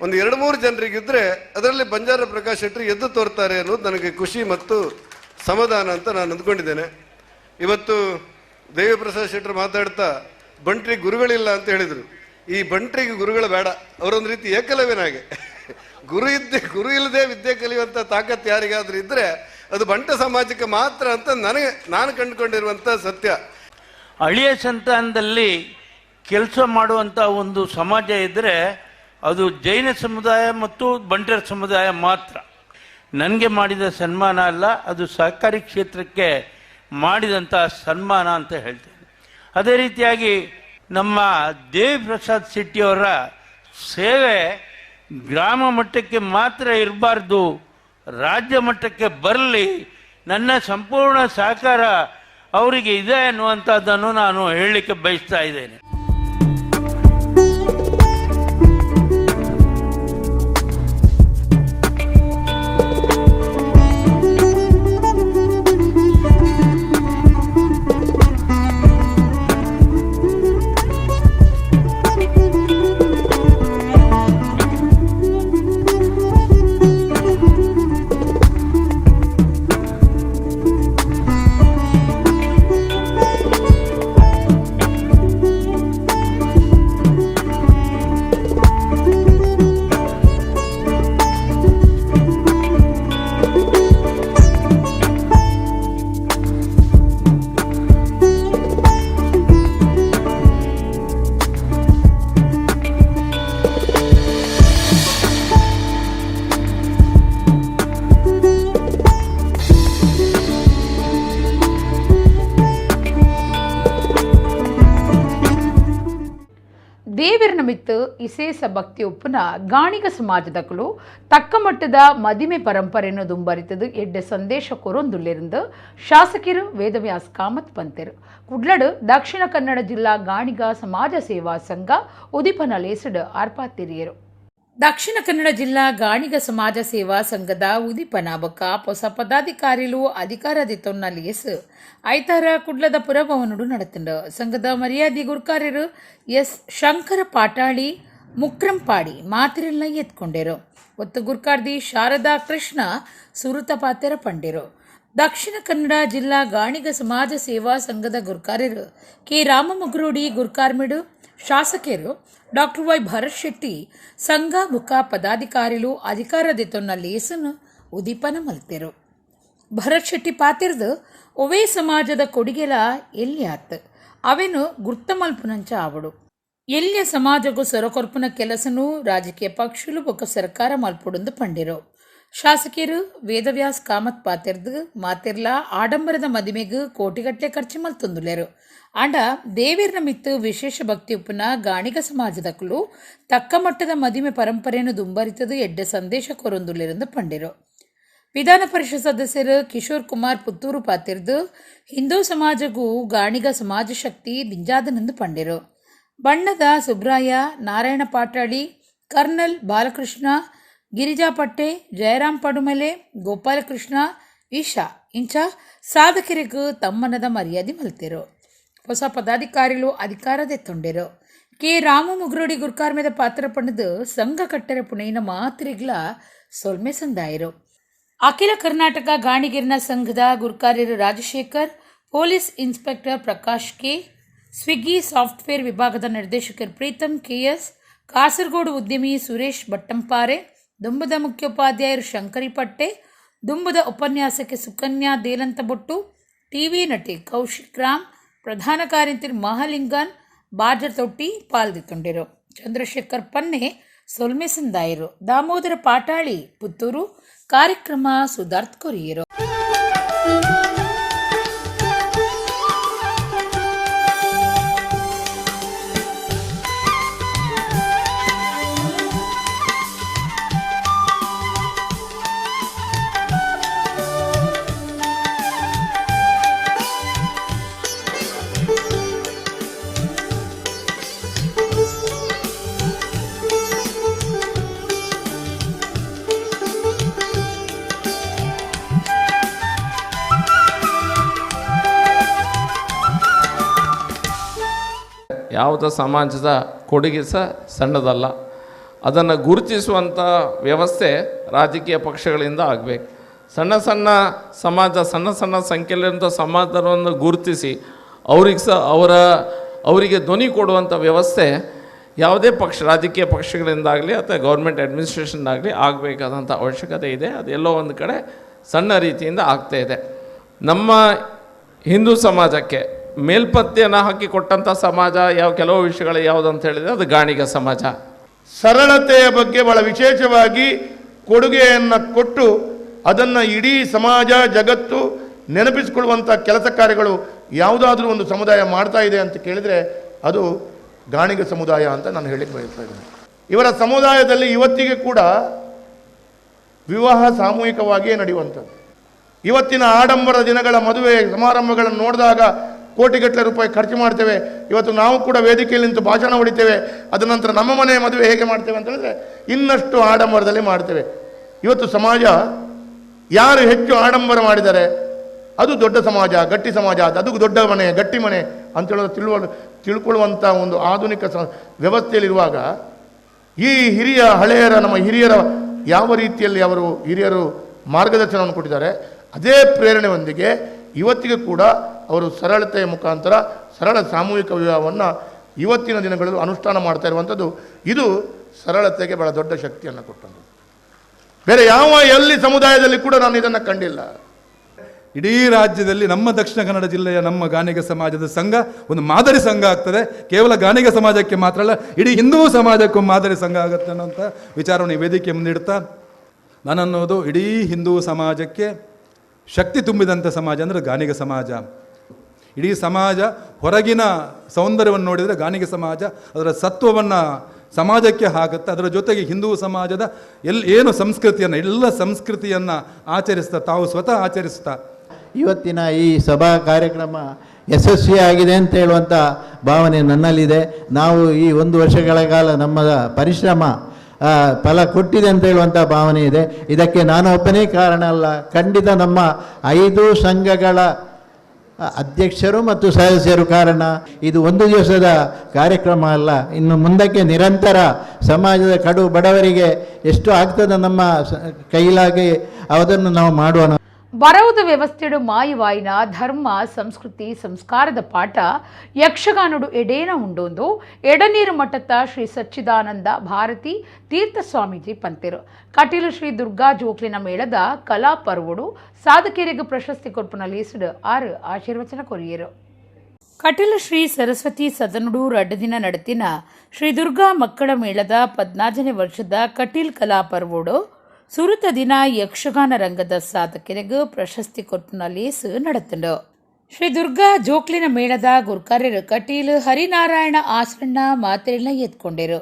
ಒಂದು 2-3 ಜನರಿಗಿದ್ದರೆ ಅದರಲ್ಲಿ ಬಂಜಾರ ಪ್ರಕಾಶ್ ಶೆಟ್ಟರ್ ಎದ್ದು ತೋರ್ತಾರೆ ಅನ್ನೋದು ನನಗೆ ಖುಷಿ ಮತ್ತು ಸಮಾಧಾನ ಅಂತ ನಾನು ಅಂದ್ಕೊಂಡಿದ್ದೇನೆ. ಇವತ್ತು ದೇವಿಪ್ರಸಾದ್ ಶೆಟ್ಟರ್ ಮಾತಾಡ್ತಾ ಬಂಟ್ರಿಗೆ ಗುರುಗಳಿಲ್ಲ ಅಂತ ಹೇಳಿದರು. ಈ ಬಂಟ್ರಿಗೆ ಗುರುಗಳು ಬೇಡ, ಅವರೊಂದು ರೀತಿ ಏಕಲವ್ಯನಾಗೆ. ಗುರು ಇಲ್ಲದೆ ವಿದ್ಯೆ ಕಲಿಯುವಂಥ ತಾಕತ್ತು ಯಾರಿಗಾದ್ರೂ ಇದ್ದರೆ ಅದು ಬಂಟ ಸಮಾಜಕ್ಕೆ ಮಾತ್ರ ಅಂತ ನಾನು ಕಂಡುಕೊಂಡಿರುವಂಥ ಸತ್ಯ. ಹಳೆಯ ಸಂತಾನದಲ್ಲಿ ಕೆಲಸ ಮಾಡುವಂಥ ಒಂದು ಸಮಾಜ ಇದ್ದರೆ ಅದು ಜೈನ ಸಮುದಾಯ ಮತ್ತು ಬಂಟರ ಸಮುದಾಯ ಮಾತ್ರ. ನನಗೆ ಮಾಡಿದ ಸನ್ಮಾನ ಅಲ್ಲ, ಅದು ಸಹಕಾರಿ ಕ್ಷೇತ್ರಕ್ಕೆ ಮಾಡಿದಂಥ ಸನ್ಮಾನ ಅಂತ ಹೇಳ್ತೇನೆ. ಅದೇ ರೀತಿಯಾಗಿ ನಮ್ಮ ದೇವಿಪ್ರಸಾದ್ ಶೆಟ್ಟಿಯವರ ಸೇವೆ ಗ್ರಾಮ ಮಟ್ಟಕ್ಕೆ ಮಾತ್ರ ಇರಬಾರ್ದು, ರಾಜ್ಯ ಮಟ್ಟಕ್ಕೆ ಬರಲಿ, ನನ್ನ ಸಂಪೂರ್ಣ ಸಹಕಾರ ಅವರಿಗೆ ಇದೆ ಅನ್ನುವಂಥದ್ದನ್ನು ನಾನು ಹೇಳಲಿಕ್ಕೆ ಬಯಸ್ತಾ ಇದ್ದೇನೆ. ದೇವರ ನಿಮಿತ್ತ ವಿಶೇಷ ಭಕ್ತಿ ಒಪ್ಪುನ ಗಾಣಿಗ ಸಮಾಜದಕ್ಕಲು ತಕ್ಕ ಮಟ್ಟದ ಮದಿಮೆ ಪರಂಪರೆಯನ್ನು ದುಂಬರಿತದು ಎಡ್ಡೆ ಸಂದೇಶ ಕೊರೊಂದುಲ್ಲಿருந்து ಶಾಸಕರು ವೇದವ್ಯಾಸ್ ಕಾಮತ್ ಪಂತೆರು ಕುಡ್ಲಡು ದಕ್ಷಿಣ ಕನ್ನಡ ಜಿಲ್ಲಾ ಗಾಣಿಗ ಸಮಾಜ ಸೇವಾ ಸಂಘ ಉದಿಪನ ಲೇಸಡು ಆರ್ಪಾತಿರಿಯರು. ದಕ್ಷಿಣ ಕನ್ನಡ ಜಿಲ್ಲಾ ಗಾಣಿಗ ಸಮಾಜ ಸೇವಾ ಸಂಘದ ಉದಿಪನ ಬೊಕ್ಕ ಹೊಸ ಪದಾಧಿಕಾರಿಲು ಅಧಿಕಾರದಿತ್ತೊನ್ನ ಲೇಸು ಐತಾರ ಕುಡ್ಲದ ಪುರಭವನುಡು ನಡೆತಂಡು. ಸಂಘದ ಮರ್ಯಾದಿ ಗುರ್ಕಾರ್ಯರು ಎಸ್ ಶಂಕರ ಪಾಟಾಳಿ ಮುಕ್ರಂಪಾಡಿ ಮಾತಿರೆಲ್ಲ ಎತ್ಕೊಂಡರು. ಒತ್ತು ಗುರ್ಕಾರ್ದಿ ಶಾರದಾ ಕೃಷ್ಣ ಸುರುತ ಪಾತೆರ ಪಂಡಿರು. ದಕ್ಷಿಣ ಕನ್ನಡ ಜಿಲ್ಲಾ ಗಾಣಿಗ ಸಮಾಜ ಸೇವಾ ಸಂಘದ ಗುರ್ಕಾರ್ಯರು ಕೆ ರಾಮಮುಗ್ರೋಡಿ ಗುರ್ಕಾರ್ಮಿಡು ಶಾಸಕರು ಡಾಕ್ಟರ್ ವೈ ಭರತ್ ಶೆಟ್ಟಿ ಸಂಘ ಮುಖ ಪದಾಧಿಕಾರಿಲು ಅಧಿಕಾರದಿತ್ತೊನ್ನ ಲೇಸನ್ನು ಉದೀಪನ ಮಲ್ತೆರು. ಭರತ್ ಶೆಟ್ಟಿ ಪಾತಿರ್ದು ಒವೇ ಸಮಾಜದ ಕೊಡುಗೆಲ ಎಲ್ಲಿ ಆತ್ ಅವೇನು ಗುರ್ತ ಮಲ್ಪುನಂಚ ಆವಡು ಎಲ್ಲಿಯ ಸಮಾಜಗೂ ಸೊರಕೊರ್ಪುನ ಕೆಲಸನೂ ರಾಜಕೀಯ ಪಕ್ಷಲು ಬೊಕ್ಕ ಸರ್ಕಾರ ಮಲ್ಪುಡುಂದು ಪಂಡಿರು. ಶಾಸಕಿಯರು ವೇದವ್ಯಾಸ್ ಕಾಮತ್ ಪಾತಿರ್ದು ಮಾತಿರ್ಲ ಆಡಂಬರದ ಮದುವೆಗೂ ಕೋಟಿಗಟ್ಟಲೆ ಖರ್ಚು ಮಲ್ತೊಂದುಲ್ಲೆರು ಆಂಡ ದೇವೀರ್ನ ಮಿತ್ತು ವಿಶೇಷ ಭಕ್ತಿ ಉಪ್ಪುನ ಗಾಣಿಗ ಸಮಾಜದಕ್ಕಲು ತಕ್ಕ ಮಟ್ಟದ ಮದುವೆ ಪರಂಪರೆಯನ್ನು ದುಂಬರಿತದು ಎಡ್ಡೆ ಸಂದೇಶ ಕೊರೊಂದುಲ್ಲೆರೆಂದು ಪಂಡಿರು. ವಿಧಾನ ಪರಿಷತ್ ಸದಸ್ಯರು ಕಿಶೋರ್ ಕುಮಾರ್ ಪುತ್ತೂರು ಪಾತಿರ್ದು ಹಿಂದೂ ಸಮಾಜಗೂ ಗಾಣಿಗ ಸಮಾಜ ಶಕ್ತಿ ದಿಂಜಾದನೆಂದು ಪಂಡಿರು. ಬಣ್ಣದ ಸುಬ್ರಾಯ, ನಾರಾಯಣ ಪಾಟಾಳಿ, ಕರ್ನಲ್ ಬಾಲಕೃಷ್ಣ, ಗಿರಿಜಾ ಪಟ್ಟೆ, ಜಯರಾಮ್ ಪಡುಮಲೆ, ಗೋಪಾಲಕೃಷ್ಣ, ಈಶಾ ಇಂಚ ಸಾಧಕರಿಗೂ ತಮ್ಮನದ ಮರ್ಯಾದೆ ಮಲ್ತಿರು. ಹೊಸ ಪದಾಧಿಕಾರಿಗಳು ಅಧಿಕಾರದೆತ್ತೊಂಡಿರು. ಕೆ ರಾಮು ಮುಗ್ರೋಡಿ ಗುರ್ಕಾರ್ಮೆದ ಪಾತ್ರ ಪಣದು ಸಂಘ ಕಟ್ಟರೆ ಪುಣೆಯಿನ ಮಾತ್ರಿಗ್ಲ ಸೊಲ್ಮೆ ಸಂದಾಯರು. ಅಖಿಲ ಕರ್ನಾಟಕ ಗಾಣಿಗಿರ್ನ ಸಂಘದ ಗುರ್ಕಾರ್ಯರು Rajashekar, police inspector Prakash K, Swiggy software ವಿಭಾಗದ ನಿರ್ದೇಶಕರು ಪ್ರೀತಮ್ ಕೆಎಸ್, ಕಾಸರಗೋಡು ಉದ್ಯಮಿ ಸುರೇಶ್ ಬಟ್ಟಂಪಾರೆ, ದುಂಬದ ಮುಖ್ಯೋಪಾಧ್ಯಾಯರು ಶಂಕರಿ ಪಟ್ಟೆ, ದುಂಬದ ಉಪನ್ಯಾಸಕ್ಕೆ ಸುಕನ್ಯಾ ದೇಲಂತಬೊಟ್ಟು, ಟಿವಿ ನಟಿ ಕೌಶಿಕ್ ರಾಮ್, ಪ್ರಧಾನ ಕಾರ್ಯಂತ್ರಿ ಮಹಾಲಿಂಗನ್ ಬಾಜರ್ ತೊಟ್ಟಿ ಪಾಲ್ದಿತ್ತೊಂಡಿರು. ಚಂದ್ರಶೇಖರ್ ಪನ್ನೆ ಸೊಲ್ಮೆ ಸಂದಾಯರು. ದಾಮೋದರ ಪಾಟಾಳಿ ಪುತ್ತೂರು ಕಾರ್ಯಕ್ರಮ ಸುಧಾರ್ಥ ಕೊರಿಯರು. ಯಾವುದೇ ಸಮಾಜದ ಕೊಡುಗೆ ಸಹ ಸಣ್ಣದಲ್ಲ. ಅದನ್ನು ಗುರುತಿಸುವಂಥ ವ್ಯವಸ್ಥೆ ರಾಜಕೀಯ ಪಕ್ಷಗಳಿಂದ ಆಗಬೇಕು. ಸಣ್ಣ ಸಣ್ಣ ಸಮಾಜ, ಸಣ್ಣ ಸಣ್ಣ ಸಂಖ್ಯೆಯಲ್ಲಿರುವಂಥ ಸಮಾಜವನ್ನು ಗುರುತಿಸಿ ಅವ್ರಿಗೆ ಸಹ ಅವರಿಗೆ ಧ್ವನಿ ಕೊಡುವಂಥ ವ್ಯವಸ್ಥೆ ಯಾವುದೇ ಪಕ್ಷ, ರಾಜಕೀಯ ಪಕ್ಷಗಳಿಂದಾಗಲಿ ಅಥವಾ ಗೌರ್ಮೆಂಟ್ ಅಡ್ಮಿನಿಸ್ಟ್ರೇಷನ್ದಾಗಲಿ ಆಗಬೇಕಾದಂಥ ಅವಶ್ಯಕತೆ ಇದೆ. ಅದೆಲ್ಲೋ ಒಂದು ಕಡೆ ಸಣ್ಣ ರೀತಿಯಿಂದ ಆಗ್ತಾಯಿದೆ. ನಮ್ಮ ಹಿಂದೂ ಸಮಾಜಕ್ಕೆ ಮೇಲ್ಪತ್ತೆಯನ್ನು ಹಾಕಿ ಕೊಟ್ಟಂಥ ಸಮಾಜ ಕೆಲವು ವಿಷಯಗಳು ಯಾವುದು ಅಂತ ಹೇಳಿದರೆ ಅದು ಗಾಣಿಗ ಸಮಾಜ. ಸರಳತೆಯ ಬಗ್ಗೆ ಬಹಳ ವಿಶೇಷವಾಗಿ ಕೊಡುಗೆಯನ್ನು ಕೊಟ್ಟು ಅದನ್ನು ಇಡೀ ಸಮಾಜ ಜಗತ್ತು ನೆನಪಿಸಿಕೊಳ್ಳುವಂಥ ಕೆಲಸ ಕಾರ್ಯಗಳು ಯಾವುದಾದ್ರೂ ಒಂದು ಸಮುದಾಯ ಮಾಡ್ತಾ ಇದೆ ಅಂತ ಕೇಳಿದರೆ ಅದು ಗಾಣಿಗ ಸಮುದಾಯ ಅಂತ ನಾನು ಹೇಳಿಕ್ಕೆ ಬಯಸ್ತಾ ಇದ್ದೇನೆ. ಇವರ ಸಮುದಾಯದಲ್ಲಿ ಇವತ್ತಿಗೆ ಕೂಡ ವಿವಾಹ ಸಾಮೂಹಿಕವಾಗಿಯೇ ನಡೆಯುವಂಥದ್ದು. ಇವತ್ತಿನ ಆಡಂಬರ ದಿನಗಳ ಮದುವೆ ಸಮಾರಂಭಗಳನ್ನು ನೋಡಿದಾಗ ಕೋಟಿಗಟ್ಟಲೆ ರೂಪಾಯಿ ಖರ್ಚು ಮಾಡ್ತೇವೆ. ಇವತ್ತು ನಾವು ಕೂಡ ವೇದಿಕೆಯಲ್ಲಿ ನಿಂತು ಭಾಷಣ ಹೊಡಿತೇವೆ. ಅದ ನಂತರ ನಮ್ಮ ಮನೆಯ ಮದುವೆ ಹೇಗೆ ಮಾಡ್ತೇವೆ ಅಂತ ಹೇಳಿದ್ರೆ ಇನ್ನಷ್ಟು ಆಡಂಬರದಲ್ಲಿ ಮಾಡ್ತೇವೆ. ಇವತ್ತು ಸಮಾಜ ಯಾರು ಹೆಚ್ಚು ಆಡಂಬರ ಮಾಡಿದ್ದಾರೆ ಅದು ದೊಡ್ಡ ಸಮಾಜ, ಗಟ್ಟಿ ಸಮಾಜ, ಅದು ದೊಡ್ಡ ಮನೆ, ಗಟ್ಟಿ ಮನೆ ಅಂತ ಹೇಳೋದು ತಿಳ್ಕೊಳ್ಳುವಂಥ ಒಂದು ಆಧುನಿಕ ವ್ಯವಸ್ಥೆಯಲ್ಲಿರುವಾಗ ಈ ಹಳೆಯರ ನಮ್ಮ ಹಿರಿಯರ ಯಾವ ರೀತಿಯಲ್ಲಿ ಅವರು ಹಿರಿಯರು ಮಾರ್ಗದರ್ಶನವನ್ನು ಕೊಟ್ಟಿದ್ದಾರೆ ಅದೇ ಪ್ರೇರಣೆಯೊಂದಿಗೆ ಇವತ್ತಿಗೆ ಕೂಡ ಅವರು ಸರಳತೆಯ ಮುಖಾಂತರ ಸರಳ ಸಾಮೂಹಿಕ ವಿವಾಹವನ್ನು ಇವತ್ತಿನ ದಿನಗಳಲ್ಲಿ ಅನುಷ್ಠಾನ ಮಾಡ್ತಾ ಇರುವಂಥದ್ದು ಇದು ಸರಳತೆಗೆ ಬಹಳ ದೊಡ್ಡ ಶಕ್ತಿಯನ್ನು ಕೊಟ್ಟದ್ದು. ಬೇರೆ ಎಲ್ಲಿ ಸಮುದಾಯದಲ್ಲಿ ಕೂಡ ನಾನು ಇದನ್ನು ಕಂಡಿಲ್ಲ. ಇಡೀ ರಾಜ್ಯದಲ್ಲಿ ನಮ್ಮ ದಕ್ಷಿಣ ಕನ್ನಡ ಜಿಲ್ಲೆಯ ನಮ್ಮ ಗಾಣಿಗ ಸಮಾಜದ ಸಂಘ ಒಂದು ಮಾದರಿ ಸಂಘ ಆಗ್ತದೆ. ಕೇವಲ ಗಾಣಿಗ ಸಮಾಜಕ್ಕೆ ಮಾತ್ರ ಅಲ್ಲ, ಇಡೀ ಹಿಂದೂ ಸಮಾಜಕ್ಕೂ ಮಾದರಿ ಸಂಘ ಆಗುತ್ತೆ ಅನ್ನೋಂಥ ವಿಚಾರವನ್ನು ಈ ವೇದಿಕೆ ಮುಂದಿಡ್ತಾ, ನಾನನ್ನೋದು ಇಡೀ ಹಿಂದೂ ಸಮಾಜಕ್ಕೆ ಶಕ್ತಿ ತುಂಬಿದಂಥ ಸಮಾಜ ಅಂದರೆ ಗಾಣಿಗ ಸಮಾಜ. ಇಡೀ ಸಮಾಜ ಹೊರಗಿನ ಸೌಂದರ್ಯವನ್ನು ನೋಡಿದರೆ ಗಾಣಿಗ ಸಮಾಜ ಅದರ ಸತ್ವವನ್ನು ಸಮಾಜಕ್ಕೆ ಹಾಕುತ್ತೆ. ಅದರ ಜೊತೆಗೆ ಹಿಂದೂ ಸಮಾಜದ ಏನು ಸಂಸ್ಕೃತಿಯನ್ನು, ಎಲ್ಲ ಸಂಸ್ಕೃತಿಯನ್ನು ಆಚರಿಸ್ತಾ, ತಾವು ಸ್ವತಃ ಆಚರಿಸ್ತಾ ಇವತ್ತಿನ ಈ ಸಭಾ ಕಾರ್ಯಕ್ರಮ ಯಶಸ್ವಿಯಾಗಿದೆ ಅಂತ ಹೇಳುವಂಥ ಭಾವನೆ ನನ್ನಲ್ಲಿದೆ. ನಾವು ಈ 1 ವರ್ಷಗಳ ಕಾಲ ನಮ್ಮ ಪರಿಶ್ರಮ ಫಲ ಕೊಟ್ಟಿದೆ ಅಂತ ಹೇಳುವಂಥ ಭಾವನೆ ಇದೆ. ಇದಕ್ಕೆ ನಾನು ಒಬ್ಬನೇ ಕಾರಣ ಅಲ್ಲ, ಖಂಡಿತ ನಮ್ಮ 5 ಸಂಘಗಳ ಅಧ್ಯಕ್ಷರು ಮತ್ತು ಸದಸ್ಯರು ಕಾರಣ. ಇದು 1 ದಿವಸದ ಕಾರ್ಯಕ್ರಮ ಅಲ್ಲ, ಇನ್ನು ಮುಂದಕ್ಕೆ ನಿರಂತರ ಸಮಾಜದ ಕಡು ಬಡವರಿಗೆ ಎಷ್ಟು ಆಗ್ತದೆ ನಮ್ಮ ಕೈಲಾಗಿ ಅದನ್ನು ನಾವು ಮಾಡೋಣ. ಬರವುದ ವ್ಯವಸ್ಥೆಡು ಮಾಯವಾಯಿನ ಧರ್ಮ ಸಂಸ್ಕೃತಿ ಸಂಸ್ಕಾರದ ಪಾಠ ಯಕ್ಷಗಾನಡು ಎಡೇನ ಉಂಡೊಂದು ಎಡನೀರು ಮಠದ ಶ್ರೀ ಸಚ್ಚಿದಾನಂದ ಭಾರತಿ ತೀರ್ಥ ಸ್ವಾಮೀಜಿ ಪಂತಿರು ಕಟೀಲು ಶ್ರೀ ದುರ್ಗಾ ಜೋಕ್ಲಿನ ಮೇಳದ ಕಲಾ ಪರ್ವಡು ಸಾಧಕರಿಗೆ ಪ್ರಶಸ್ತಿ ಕೊರ್ಪುನ ಲೀಸಡ್ 6 ಆಶೀರ್ವಚನ ಕೊರಿಯರು. ಕಟೀಲು ಶ್ರೀ ಸರಸ್ವತಿ ಸದನುಡು ರಡ್ಡದಿನ ನಡತಿನ ಶ್ರೀ ದುರ್ಗಾ ಮಕ್ಕಳ ಮೇಳದ 14ನೇ ವರ್ಷದ ಕಟೀಲ್ ಕಲಾ ಪರ್ವಡು ಸುರುತ ದಿನ ಯಕ್ಷಗಾನ ರಂಗದ ಸಾಧಕರಿಗೆ ಪ್ರಶಸ್ತಿ ಕೊರ್ಪುನ ಲೇಸು ನಡೆತುಂಡು. ಶ್ರೀ ದುರ್ಗಾ ಜೋಕ್ಲಿನ ಮೇಳದ ಗುರ್ಕಾರ್ಯರು ಕಟೀಲು ಹರಿನಾರಾಯಣ ಆಸರಣ್ಣ ಮಾತೆರನ್ನ ಎತ್ಕೊಂಡಿರು.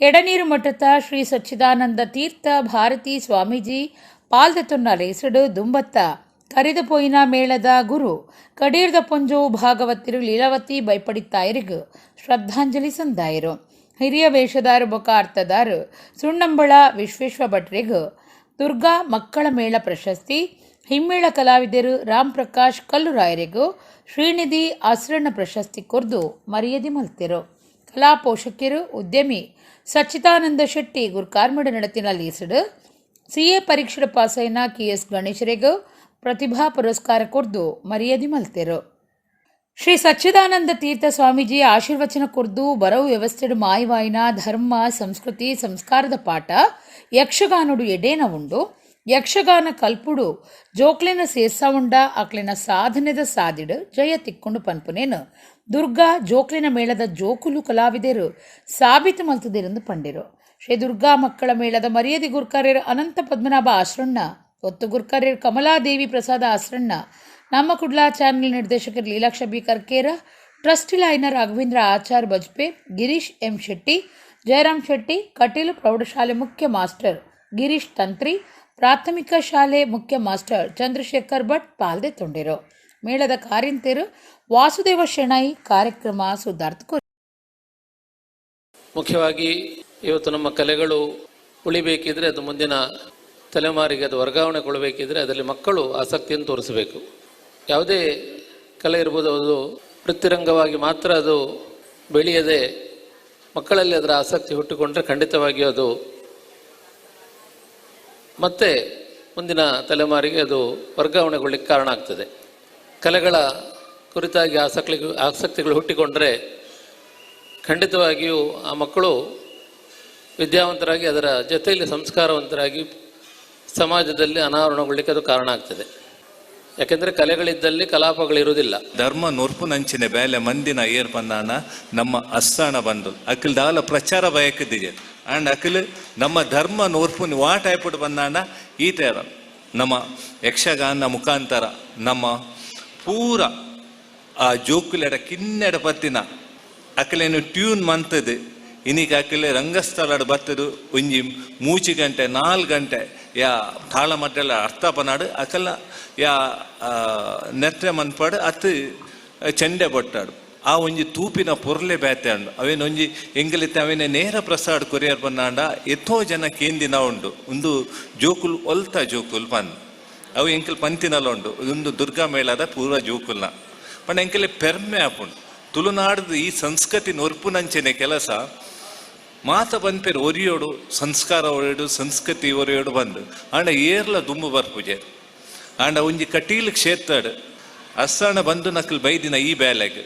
ಎಡನೀರು ಮಠದ ಶ್ರೀ ಸಚ್ಚಿದಾನಂದ ತೀರ್ಥ ಭಾರತಿ ಸ್ವಾಮೀಜಿ ಪಾಲ್ದೆತೊನ್ನ ಲೇಸಡು ದುಂಬತ್ತ ಕರಿದು ಪೋಯಿನ ಮೇಳದ ಗುರು ಕಡೀರ್ದ ಪೊಂಜು ಭಾಗವತಿರು ಲೀಲಾವತಿ ಬೈಪಡಿತ್ತಾಯರಿಗೂ ಶ್ರದ್ಧಾಂಜಲಿ ಸಂದಾಯರು. ಹಿರಿಯ ವೇಷದಾರು ಬೊಕ ಅರ್ಥದಾರು ಸುಣ್ಣಂಬಳ ವಿಶ್ವೇಶ್ವ ಭಟ್ರಿಗೂ ದುರ್ಗಾ ಮಕ್ಕಳ ಮೇಳ ಪ್ರಶಸ್ತಿ, ಹಿಮ್ಮೇಳ ಕಲಾವಿದರು ರಾಮ್ ಪ್ರಕಾಶ್ ಕಲ್ಲುರಾಯರಿಗೂ ಶ್ರೀನಿಧಿ ಆಸರಣ್ಣ ಪ್ರಶಸ್ತಿ ಕೊರ್ದು ಮರ್ಯಾದೆ ಮಲ್ತಿರು. ಕಲಾ ಪೋಷಕರು ಉದ್ಯಮಿ ಸಚ್ಚಿದಾನಂದ ಶೆಟ್ಟಿ ಗುರ್ಕಾರ್ಮಿಡ ನಡತಿನ ಲೀಸಡು CA ಪರೀಕ್ಷೆ ಪಾಸೈನ KS ಗಣೇಶರಿಗೂ ಪ್ರತಿಭಾ ಪುರಸ್ಕಾರ ಕೊರ್ದು ಮರ್ಯಾದೆ ಮಲ್ತಿರು. ಶ್ರೀ ಸಚ್ಚಿದಾನಂದ ತೀರ್ಥ ಸ್ವಾಮೀಜಿ ಆಶೀರ್ವಚನ ಕೊರ್ದು ಬರವು ವ್ಯವಸ್ಥೆಡು ಮಾಯವಾಯಿನ ಧರ್ಮ ಸಂಸ್ಕೃತಿ ಸಂಸ್ಕಾರದ ಪಾಠ ಯಕ್ಷಗಾನುಡು ಎಡೇನ ಉಂಡು. ಯಕ್ಷಗಾನ ಕಲ್ಪುಡು ಜೋಕ್ಲಿನ ಸೇರ್ಸ ಉಂಡ ಅಕ್ಲಿನ ಸಾಧನೆದ ಸಾದಿಡು ಜಯ ತಿಕ್ಕೊಂಡು ಪನ್ಪುನೇನು ದುರ್ಗಾ ಜೋಕ್ಲಿನ ಮೇಳದ ಜೋಕುಲು ಕಲಾವಿದರು ಸಾಬೀತು ಮಲ್ತದಿರಂದು ಪಂಡಿರು. ಶ್ರೀ ದುರ್ಗಾ ಮಕ್ಕಳ ಮೇಳದ ಮರ್ಯಾದೆ ಗುರ್ಕಾರ್ಯರು ಅನಂತ ಪದ್ಮನಾಭ ಆಸರಣ್ಣ, ಒತ್ತು ಗುರ್ಕಾರ್ಯರು ಕಮಲಾದೇವಿ ಪ್ರಸಾದ ಆಸರಣ್ಣ, ನಮ್ಮ ಕುಡ್ಲಾ ಚಾನೆಲ್ ನಿರ್ದೇಶಕರು ಲೀಲಾಕ್ಷ ಬಿ ಕರ್ಕೇರ, ಟ್ರಸ್ಟಿ ಲೈನ ರಾಘವೇಂದ್ರ ಆಚಾರ್ ಬಜ್ಪೆ, ಗಿರೀಶ್ ಎಂ ಶೆಟ್ಟಿ, ಜಯರಾಮ್ ಶೆಟ್ಟಿ, ಕಟೀಲು ಪ್ರೌಢಶಾಲೆ ಮುಖ್ಯ ಮಾಸ್ಟರ್ ಗಿರೀಶ್ ತಂತ್ರಿ, ಪ್ರಾಥಮಿಕ ಶಾಲೆ ಮುಖ್ಯ ಮಾಸ್ಟರ್ ಚಂದ್ರಶೇಖರ್ ಭಟ್ ಪಾಲ್ದೆ ತೊಂಡಿರು. ಮೇಳದ ಕಾರ್ಯಂತೆರು ವಾಸುದೇವ ಶೆಣೈ ಕಾರ್ಯಕ್ರಮ ಸುಧಾರ್ಥ. ಮುಖ್ಯವಾಗಿ ಇವತ್ತು ನಮ್ಮ ಕಲೆಗಳು ಉಳಿಬೇಕಿದ್ರೆ ಅದು ಮುಂದಿನ ತಲೆಮಾರಿಗೆ ಅದು ವರ್ಗಾವಣೆಗೊಳ್ಳಬೇಕಿದ್ರೆ ಅದರಲ್ಲಿ ಮಕ್ಕಳು ಆಸಕ್ತಿಯನ್ನು ತೋರಿಸಬೇಕು. ಯಾವುದೇ ಕಲೆ ಇರ್ಬೋದು, ಅದು ವೃತ್ತಿರಂಗವಾಗಿ ಮಾತ್ರ ಅದು ಬೆಳೆಯದೆ ಮಕ್ಕಳಲ್ಲಿ ಅದರ ಆಸಕ್ತಿ ಹುಟ್ಟಿಕೊಂಡ್ರೆ ಖಂಡಿತವಾಗಿಯೂ ಅದು ಮತ್ತೆ ಮುಂದಿನ ತಲೆಮಾರಿಗೆ ಅದು ವರ್ಗಾವಣೆಗೊಳ್ಳಿಕ್ಕೆ ಕಾರಣ ಆಗ್ತದೆ. ಕಲೆಗಳ ಕುರಿತಾಗಿ ಆಸಕ್ತಿಗಳು ಹುಟ್ಟಿಕೊಂಡ್ರೆ ಖಂಡಿತವಾಗಿಯೂ ಆ ಮಕ್ಕಳು ವಿದ್ಯಾವಂತರಾಗಿ ಅದರ ಜೊತೆಯಲ್ಲಿ ಸಂಸ್ಕಾರವಂತರಾಗಿ ಸಮಾಜದಲ್ಲಿ ಅನಾವರಣಗೊಳ್ಳಿಕ್ಕೆ ಅದು ಕಾರಣ ಆಗ್ತದೆ. ಯಾಕೆಂದರೆ ಕಲೆಗಳಿದ್ದಲ್ಲಿ ಕಲಾಪಗಳಿರುವುದಿಲ್ಲ. ಧರ್ಮ ನೂರ್ಪು ನಂಚಿನ ಬೇಲೆ ಮಂದಿನ ಏರ್ ಬಂದಾನ ನಮ್ಮ ಅಸ್ತಾಣ ಬಂದು ಅಖಿಲ್ ದಾಲ ಪ್ರಚಾರ ಬಯಕಿದ್ದೀಯ ಆ್ಯಂಡ್ ಅಖಿಲ್ ನಮ್ಮ ಧರ್ಮ ನೂರ್ಪುನಿ ವಾಟ್ ಆಯ್ಪಟ್ಟು ಬಂದಾಂಡ ಈ ಥರ ನಮ್ಮ ಯಕ್ಷಗಾನ ಮುಖಾಂತರ ನಮ್ಮ ಪೂರ ಆ ಜೋಕುಲೆಡ ಕಿನ್ನೆಡ ಪತ್ತಿನ ಅಖಿಲೇನು ಟ್ಯೂನ್ ಮಂತದ್ದು ಇನ್ನೀಗ ಅಖಿಲೆ ರಂಗಸ್ಥಳ ಬತ್ತದು ಒಂಜಿ 3 ಗಂಟೆ 4 ಗಂಟೆ ಯಾ ತಾಳ ಮಟ್ಟೆಲ್ಲ ಅರ್ಥ ಪನಾಡು ಅಕಲ್ಲ ಯಾ ನೆತ್ರೆ ಮನ್ಪಾಡು ಅತ್ತು ಚೆಂಡೆ ಬೊಟ್ಟಾಡು ಆ ಒಂಜಿ ತೂಪಿನ ಪೊರ್ಲೆ ಬೇತಾಂಡು ಅವೇನು ಒಂಜಿ ಎಂಗಲಿತ್ತೆ ಅವೇನೆ ನೇರ ಪ್ರಸಾಡ್ ಕೊರಿಯರ್ ಬನ್ನಾಂಡ ಎತ್ತೋ ಜನ ಕೇಂದಿನ ಉಂಡು ಒಂದು ಜೋಕುಲ್ ಒಲ್ತ ಜೋಕುಲ್ ಪಂದ್ ಅವು ಎಂಕಲ್ ಪಂತಿನಲ್ಲ ಉಂಡು ಒಂದು ದುರ್ಗಾ ಮೇಳದ ಪೂರ್ವ ಜೋಕುಲ್ನ ಪಂಡ ಎಂಕಲೆ ಪೆರ್ಮೆ ಆಪುಂಡು ತುಳುನಾಡ್ದು ಈ ಸಂಸ್ಕೃತಿ ನೊರ್ಪುನಂಚೆನೆ ಕೆಲಸ ಮಾತ ಬಂದ್ಪೇರು ಒರಿಯೋಡು ಸಂಸ್ಕಾರ ಒರೆಯೋಡು ಸಂಸ್ಕೃತಿ ಒರೆಯೋಡು ಬಂದು ಆಂಡ ಏರ್ಲ ದುಂಬು ಬರ್ಪುಜೆ ಆಂಡ ಒಂಜಿ ಕಟೀಲ್ ಕ್ಷೇತ್ರಡು ಅಸ್ಸಾಣ ಬಂದು ನಕಲ್ ಬೈದಿನ ಈ ಬೇಲೆಗೆ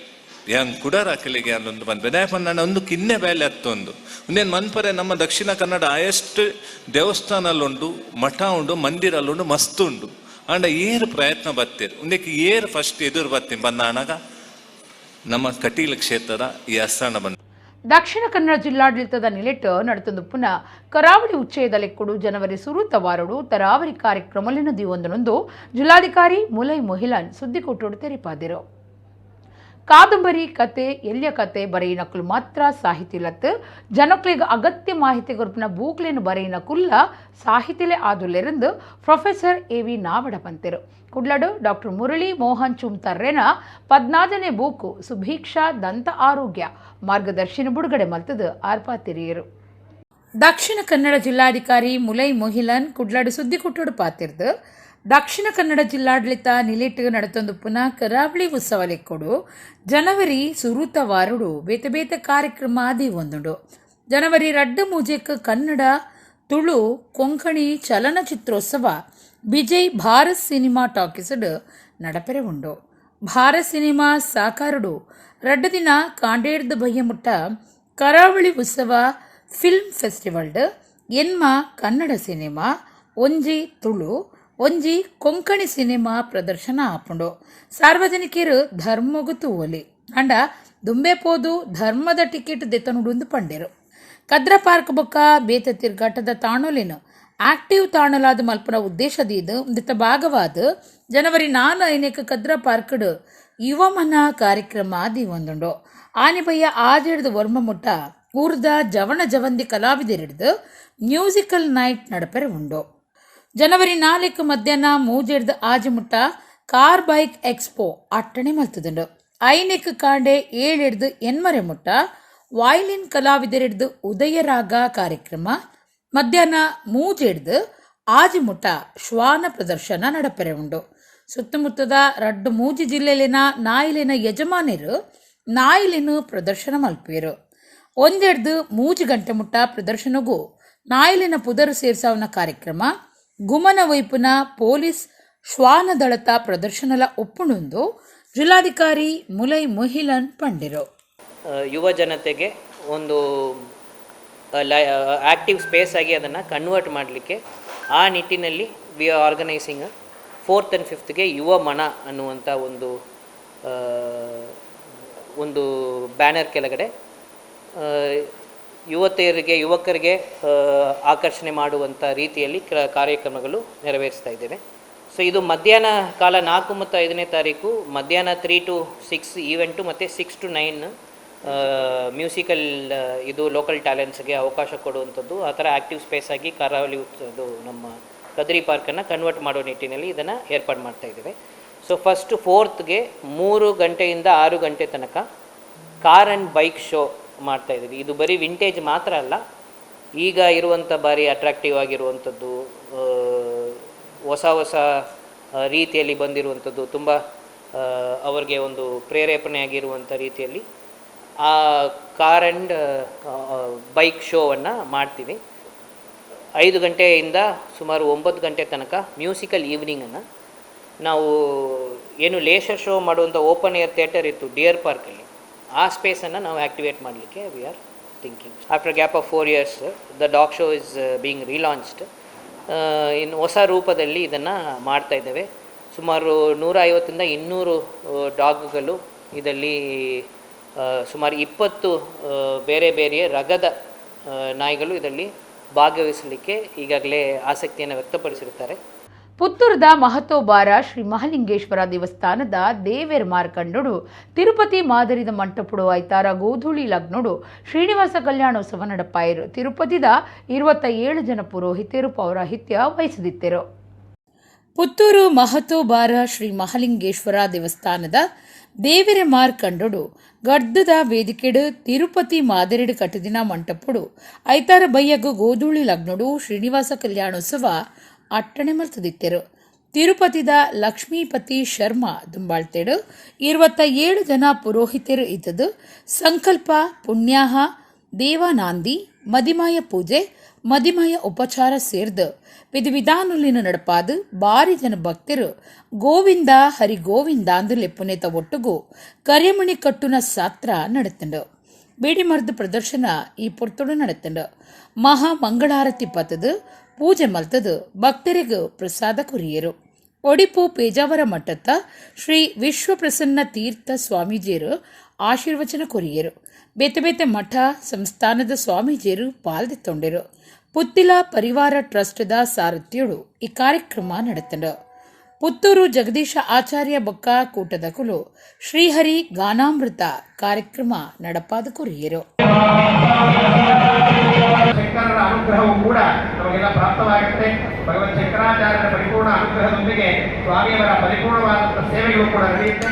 ಹೆಂಗ್ ಕುಡರ ಅಕಲಿಗೆ ಅನ್ನೊಂದು ಬಂದು ಬೆದಾಯಪನ್ನ ಒಂದು ಕಿನ್ನೆ ಬೇಲೆ ಹತ್ತೊಂದು ಇನ್ನೇನು ಮನ್ಪರೆ ನಮ್ಮ ದಕ್ಷಿಣ ಕನ್ನಡ ಎಷ್ಟು ದೇವಸ್ಥಾನಲ್ಲುಂಡು ಮಠ ಉಂಡು ಮಂದಿರಲ್ಲುಂಡು ಮಸ್ತ್ ಉಂಡು ಆಂಡ ಏರು ಪ್ರಯತ್ನ ಬತ್ತೇರು ಉಂದಕ್ಕೆ ಏರು ಫಸ್ಟ್ ಎದುರು ಬತ್ತೀನಿ ಬಂದಾಣಾಗ ನಮ್ಮ ಕಟೀಲ ಕ್ಷೇತ್ರದ ಈ ಅಸ್ಸಾಣ ಬಂದು ದಕ್ಷಿಣ ಕನ್ನಡ ಜಿಲ್ಲಾಡಳಿತದ ನಿಲೆಟ್ಟು ನಡತೊಂದು ಪುನಃ ಕರಾವಳಿ ಉಚ್ಚಯದಲೆಕ್ಕುಡು ಜನವರಿ ಸುರುತವಾರಡು ತರಾವರಿ ಕಾರ್ಯಕ್ರಮಲಿನ ದಿವೊಂದನೊಂದು ಜಿಲ್ಲಾಧಿಕಾರಿ ಮುಲೈ ಮೊಹಿಲನ್ ಸುದ್ದಿಕೋಟೋಡು ತೆರಿಪಾದಿರು. ಕಾದಂಬರಿ ಕತೆ ಎಲ್ಲಿಯ ಕತೆ ಬರೆಯಿನಕುಲು ಮಾತ್ರ ಸಾಹಿತಿಲತ್ತು ಜನಕ್ಲಿಗೆ ಅಗತ್ಯ ಮಾಹಿತಿ ಗುರುಪಿನ ಬೂಕ್ಲೇನು ಬರೆಯಿನಕುಲ್ಲ ಸಾಹಿತಿಲೆ ಆದುಲೆರೆಂದು ಪ್ರೊಫೆಸರ್ AV ನಾವಡ ಪಂತಿರು. ಕುಡ್ಲಡು ಡಾಕ್ಟರ್ ಮುರಳಿ ಮೋಹನ್ ಚುಮ್ತರ್ರೆನ 14ನೇ ಬೂಕು ಸುಭೀಕ್ಷಾ ದಂತ ಆರೋಗ್ಯ ಮಾರ್ಗದರ್ಶನ ಬಿಡುಗಡೆ ಮಲ್ತದು ಆರ್ಪಾತಿರಿಯರು. ದಕ್ಷಿಣ ಕನ್ನಡ ಜಿಲ್ಲಾಧಿಕಾರಿ ಮುಲೈ ಮೊಹಿಲನ್ ಕುಡ್ಲಡು ಸುದ್ದಿಕೋಟೋಡು ಪಾತಿರ್ದು ದಕ್ಷಿಣ ಕನ್ನಡ ಜಿಲ್ಲಾಡಳಿತ ನಿಲಿಟ್ಟು ನಡತೊಂದು ಪುನಃ ಕರಾವಳಿ ಉತ್ಸವಲೆಕ್ಕೊಡು ಜನವರಿ ಸುರುತವಾರಡು ಬೇತೆ ಬೇತೆ ಕಾರ್ಯಕ್ರಮ ಆದಿ ಒಂದುಂಡು. ಜನವರಿ 2 ಮೂಜೆಕ್ ಕನ್ನಡ ತುಳು ಕೊಂಕಣಿ ಚಲನಚಿತ್ರೋತ್ಸವ ಬಿಜಯ್ ಭಾರತ್ ಸಿನಿಮಾ ಟಾಕೀಸ್ಡ್ ನಡಪೆರೆ ಉಂಡು. ಭಾರತ್ ಸಿನಿಮಾ ಸಾಕಾರಡು 2 ದಿನ ಕಾಂಡೇಡ್ದ ಬಯ್ಯಮುಟ್ಟ ಕರಾವಳಿ ಉತ್ಸವ ಫಿಲ್ಮ್ ಫೆಸ್ಟಿವಲ್ಡ್ ಎನ್ಮ ಕನ್ನಡ ಸಿನಿಮಾ ಒಂಜಿ ತುಳು ಒಂಜಿ ಕೊಂಕಣಿ ಸಿನಿಮಾ ಪ್ರದರ್ಶನ ಆಪುಂಡು. ಸಾರ್ವಜನಿಕರು ಧರ್ಮಗು ತೂವಲಿ ಅಂಡ ದುಂಬೆ ಪೋದು ಧರ್ಮದ ಟಿಕೆಟ್ ದೆತನುಡು ಪಂಡೇರು. ಕದ್ರ ಪಾರ್ಕ್ ಬೊಕ್ಕ ಬೇತ ತಿರ್ಗಾಟದ ತಾಣೋಲಿನ ಆಕ್ಟಿವ್ ತಾಣಲಾದ ಮಲ್ಪನ ಉದ್ದೇಶದೀದು ಇಂದಿತ ಭಾಗವಾದ ಜನವರಿ 4 ಕದ್ರ ಪಾರ್ಕಡ್ ಯುವಮನ ಕಾರ್ಯಕ್ರಮ ದೀವೊಂದುಂಡು. ಆನೆಬಯ್ಯ ಆಜೆಡ್ದು ವರ್ಮ ಮುಟ್ಟ ಊರ್ದ ಜವಣ ಜವಂದಿ ಕಲಾವಿದರಿಡ್ದು ಮ್ಯೂಸಿಕಲ್ ನೈಟ್ ನಡಪೆರೆ ಉಂಡು. ಜನವರಿ 4 ಮಧ್ಯಾಹ್ನ ಮೂಜೆಡ್ದು ಆಜೆ ಮುಟ್ಟ ಕಾರ್ ಬೈಕ್ ಎಕ್ಸ್ಪೋ ಅಟ್ಟಣೆ ಮಲ್ತದುಂಡು. 5 ಕಾಂಡೆ 7 ಎನ್ಮರೆ ಮುಟ್ಟ ವಯಲಿನ್ ಕಲಾವಿದರಿಡ್ದು ಉದಯರಾಗ ಕಾರ್ಯಕ್ರಮ. ಮಧ್ಯಾಹ್ನ ಮೂಜೆಡ್ದು ಆಜೆ ಮುಟ್ಟ ಶ್ವಾನ ಪ್ರದರ್ಶನ ನಡಪೆರೆ ಉಂಡು. ಸುತ್ತಮುತ್ತದ 2 ಮೂಜಿ ಜಿಲ್ಲೆಲಿನ ನಾಯಿಲಿನ ಯಜಮಾನರು ನಾಯಿಲಿನ ಪ್ರದರ್ಶನ ಮಲ್ಪೇರು. 1 ಮೂಜಿ ಗಂಟೆ ಮುಟ್ಟ ಪ್ರದರ್ಶನಗೂ ನಾಯಿಲಿನ ಪುದರು ಸೇರ್ಸಾವನ ಕಾರ್ಯಕ್ರಮ. ಗುಮನ ವೈಪುನ ಪೊಲೀಸ್ ಶ್ವಾನ ದಳತ ಪ್ರದರ್ಶನಲ ಒಪ್ಪುಣುಂದು ಜಿಲ್ಲಾಧಿಕಾರಿ ಮುಲೈ ಮೊಹಿಲನ್ ಪಂಡಿರು. ಯುವ ಜನತೆಗೆ ಒಂದು ಆ್ಯಕ್ಟಿವ್ ಸ್ಪೇಸ್ ಆಗಿ ಅದನ್ನು ಕನ್ವರ್ಟ್ ಮಾಡಲಿಕ್ಕೆ ಆ ನಿಟ್ಟಿನಲ್ಲಿ we are organising 4th and 5th ಯುವ ಮನ ಅನ್ನುವಂಥ ಒಂದು ಬ್ಯಾನರ್ ಕೆಳಗಡೆ ಯುವಕರಿಗೆ ಆಕರ್ಷಣೆ ಮಾಡುವಂಥ ರೀತಿಯಲ್ಲಿ ಕಾರ್ಯಕ್ರಮಗಳು ನೆರವೇರಿಸ್ತಾ ಇದ್ದೇವೆ. ಸೊ ಇದು ಮಧ್ಯಾಹ್ನ ಕಾಲ 4 ಮತ್ತು 5ನೇ ತಾರೀಕು ಮಧ್ಯಾಹ್ನ 3 to 6 ಈವೆಂಟು ಮತ್ತು 6 to 9 ಮ್ಯೂಸಿಕಲ್ ಇದು ಲೋಕಲ್ ಟ್ಯಾಲೆಂಟ್ಸ್ಗೆ ಅವಕಾಶ ಕೊಡುವಂಥದ್ದು. ಆ ಥರ ಆ್ಯಕ್ಟಿವ್ ಸ್ಪೇಸ್ ಆಗಿ ಕರಾವಳಿ ಇದು ನಮ್ಮ ಕದ್ರಿ ಪಾರ್ಕನ್ನು ಕನ್ವರ್ಟ್ ಮಾಡೋ ನಿಟ್ಟಿನಲ್ಲಿ ಇದನ್ನು ಏರ್ಪಾಡು ಮಾಡ್ತಾಯಿದ್ದೇವೆ. ಸೊ ಫಸ್ಟು 4th 3 ಗಂಟೆಯಿಂದ 6 ಗಂಟೆ ತನಕ ಕಾರ್ ಆ್ಯಂಡ್ ಬೈಕ್ ಶೋ ಮಾಡ್ತಾಯಿದ್ದೀವಿ. ಇದು ಬರೀ ವಿಂಟೇಜ್ ಮಾತ್ರ ಅಲ್ಲ, ಈಗ ಇರುವಂಥ ಭಾರಿ ಅಟ್ರಾಕ್ಟಿವ್ ಆಗಿರುವಂಥದ್ದು, ಹೊಸ ರೀತಿಯಲ್ಲಿ ಬಂದಿರುವಂಥದ್ದು, ತುಂಬ ಅವ್ರಿಗೆ ಒಂದು ಪ್ರೇರೇಪಣೆಯಾಗಿರುವಂಥ ರೀತಿಯಲ್ಲಿ ಆ ಕಾರ್ ಆ್ಯಂಡ್ ಬೈಕ್ ಶೋವನ್ನು ಮಾಡ್ತೀವಿ. 5 ಗಂಟೆಯಿಂದ ಸುಮಾರು 9 ಗಂಟೆ ತನಕ ಮ್ಯೂಸಿಕಲ್ ಈವ್ನಿಂಗನ್ನು ನಾವು ಏನು ಲೇಷರ್ ಶೋ ಮಾಡುವಂಥ ಓಪನ್ ಏರ್ ಥಿಯೇಟರ್ ಇತ್ತು ಡಿಯರ್ ಪಾರ್ಕಲ್ಲಿ, ಆ ಸ್ಪೇಸನ್ನು ನಾವು ಆ್ಯಕ್ಟಿವೇಟ್ ಮಾಡಲಿಕ್ಕೆ we are thinking. After gap of 4 years the dog show is being relaunched. ಇನ್ನು ಹೊಸ ರೂಪದಲ್ಲಿ ಇದನ್ನು ಮಾಡ್ತಾಯಿದ್ದೇವೆ. ಸುಮಾರು 150 ಇಂದ 200 ಡಾಗ್ಗಳು ಇದರಲ್ಲಿ, ಸುಮಾರು 20 ಬೇರೆ ಬೇರೆ ರಗದ ನಾಯಿಗಳು ಇದರಲ್ಲಿ ಭಾಗವಹಿಸಲಿಕ್ಕೆ ಈಗಾಗಲೇ ಆಸಕ್ತಿಯನ್ನು ವ್ಯಕ್ತಪಡಿಸಿರುತ್ತಾರೆ. ಪುತ್ತೂರದ ಮಹತೋಬಾರ ಶ್ರೀ ಮಹಾಲಿಂಗೇಶ್ವರ ದೇವಸ್ಥಾನದ ದೇವೇರ್ ಮಾರ್ಕಂಡುಡು ತಿರುಪತಿ ಮಾದರಿದ ಮಂಟಪುಡು ಐತಾರ ಗೋಧೂಳಿ ಲಗ್ನೋಡು ಶ್ರೀನಿವಾಸ ಕಲ್ಯಾಣೋತ್ಸವ ನಡಪಾಯಿರು. ತಿರುಪತಿದ 27 ಜನ ಪುರೋಹಿತರು ಪೌರಾಹಿತ್ಯ ವಹಿಸಿದಿತ್ತರು. ಪುತ್ತೂರು ಮಹತೋಬಾರ ಶ್ರೀ ಮಹಾಲಿಂಗೇಶ್ವರ ದೇವಸ್ಥಾನದ ದೇವೆರೆ ಮಾರ್ಕಂಡುಡು ಗಡ್ಡದ ವೇದಿಕೆಡು ತಿರುಪತಿ ಮಾದರಿಡು ಕಟ್ಟಿದಿನ ಮಂಟಪುಡು ಐತಾರ ಬಯ್ಯಗು ಗೋಧೂಳಿ ಲಗ್ನೋಡು ಶ್ರೀನಿವಾಸ ಕಲ್ಯಾಣೋತ್ಸವ ಅಟ್ಟಣೆ ಮಲ್ತದಿತ್ತರು. ತಿರುಪತಿದ ಲಕ್ಷ್ಮೀಪತಿ ಶರ್ಮಾ ದುಂಬಾಳ್ತೆಡು 27 ಜನ ಪುರೋಹಿತರು ಇದ್ದದು ಸಂಕಲ್ಪ ಪುಣ್ಯಾಹ ದೇವಾನಾಂದಿ ಮದಿಮಾಯ ಪೂಜೆ ಮದಿಮಾಯ ಉಪಚಾರ ಸೇರ್ದು ವಿಧಿವಿಧಾನುಲಿನ ನಡಪಾದು ಬಾರಿ ಜನ ಭಕ್ತರು ಗೋವಿಂದ ಹರಿ ಗೋವಿಂದ ಅಂದು ಲೆಪ್ಪುನೇತ ಒಟ್ಟುಗು ಕರಿಯಮಣಿ ಕಟ್ಟುನ ಸಾತ್ರ ನಡೆತಂಡು. ಬೇಡಿ ಮರದ ಪ್ರದರ್ಶನ ಈ ಪೊರ್ತುಡು ನಡೆತಂಡು. ಮಹಾ ಮಂಗಳಾರತಿ ಪತ್ತದು ಪೂಜೆ ಮಲ್ತದು ಭಕ್ತರಿಗೂ ಪ್ರಸಾದ ಕುರಿಯರು. ಒಡಿಪು ಪೇಜಾವರ ಮಠದ ಶ್ರೀ ವಿಶ್ವಪ್ರಸನ್ನ ತೀರ್ಥ ಸ್ವಾಮೀಜಿಯರು ಆಶೀರ್ವಚನ ಕೊರಿಯರು. ಬೇತೆ ಬೇತೆ ಮಠ ಸಂಸ್ಥಾನದ ಸ್ವಾಮೀಜಿಯರು ಪಾಲ್ದೆತ್ತೊಂಡರು. ಪುತ್ತಿಲ ಪರಿವಾರ ಟ್ರಸ್ಟ್ದ ಸಾರಥ್ಯಳು ಈ ಕಾರ್ಯಕ್ರಮ ನಡೆತಂಡ. ಪುತ್ತೂರು ಜಗದೀಶ ಆಚಾರ್ಯ ಬೊಕ್ಕ ಕೂಟದ ಕುಲು ಶ್ರೀಹರಿ ಗಾನಾಮೃತ ಕಾರ್ಯಕ್ರಮ ನಡಪಾದ ಕುರಿಯರು. ಶಂಕರರ ಅನುಗ್ರಹವು ಕೂಡ ನಮಗೆಲ್ಲ ಪ್ರಾಪ್ತವಾಗುತ್ತೆ. ಭಗವತ್ ಶಂಕರಾಚಾರ್ಯರ ಪರಿಪೂರ್ಣ ಅನುಗ್ರಹದೊಂದಿಗೆ ಸ್ವಾಮಿಯವರ ಪರಿಪೂರ್ಣವಾದಂತಹ ಸೇವೆಗಳು ಕೂಡ ನಡೆಯುತ್ತೆ.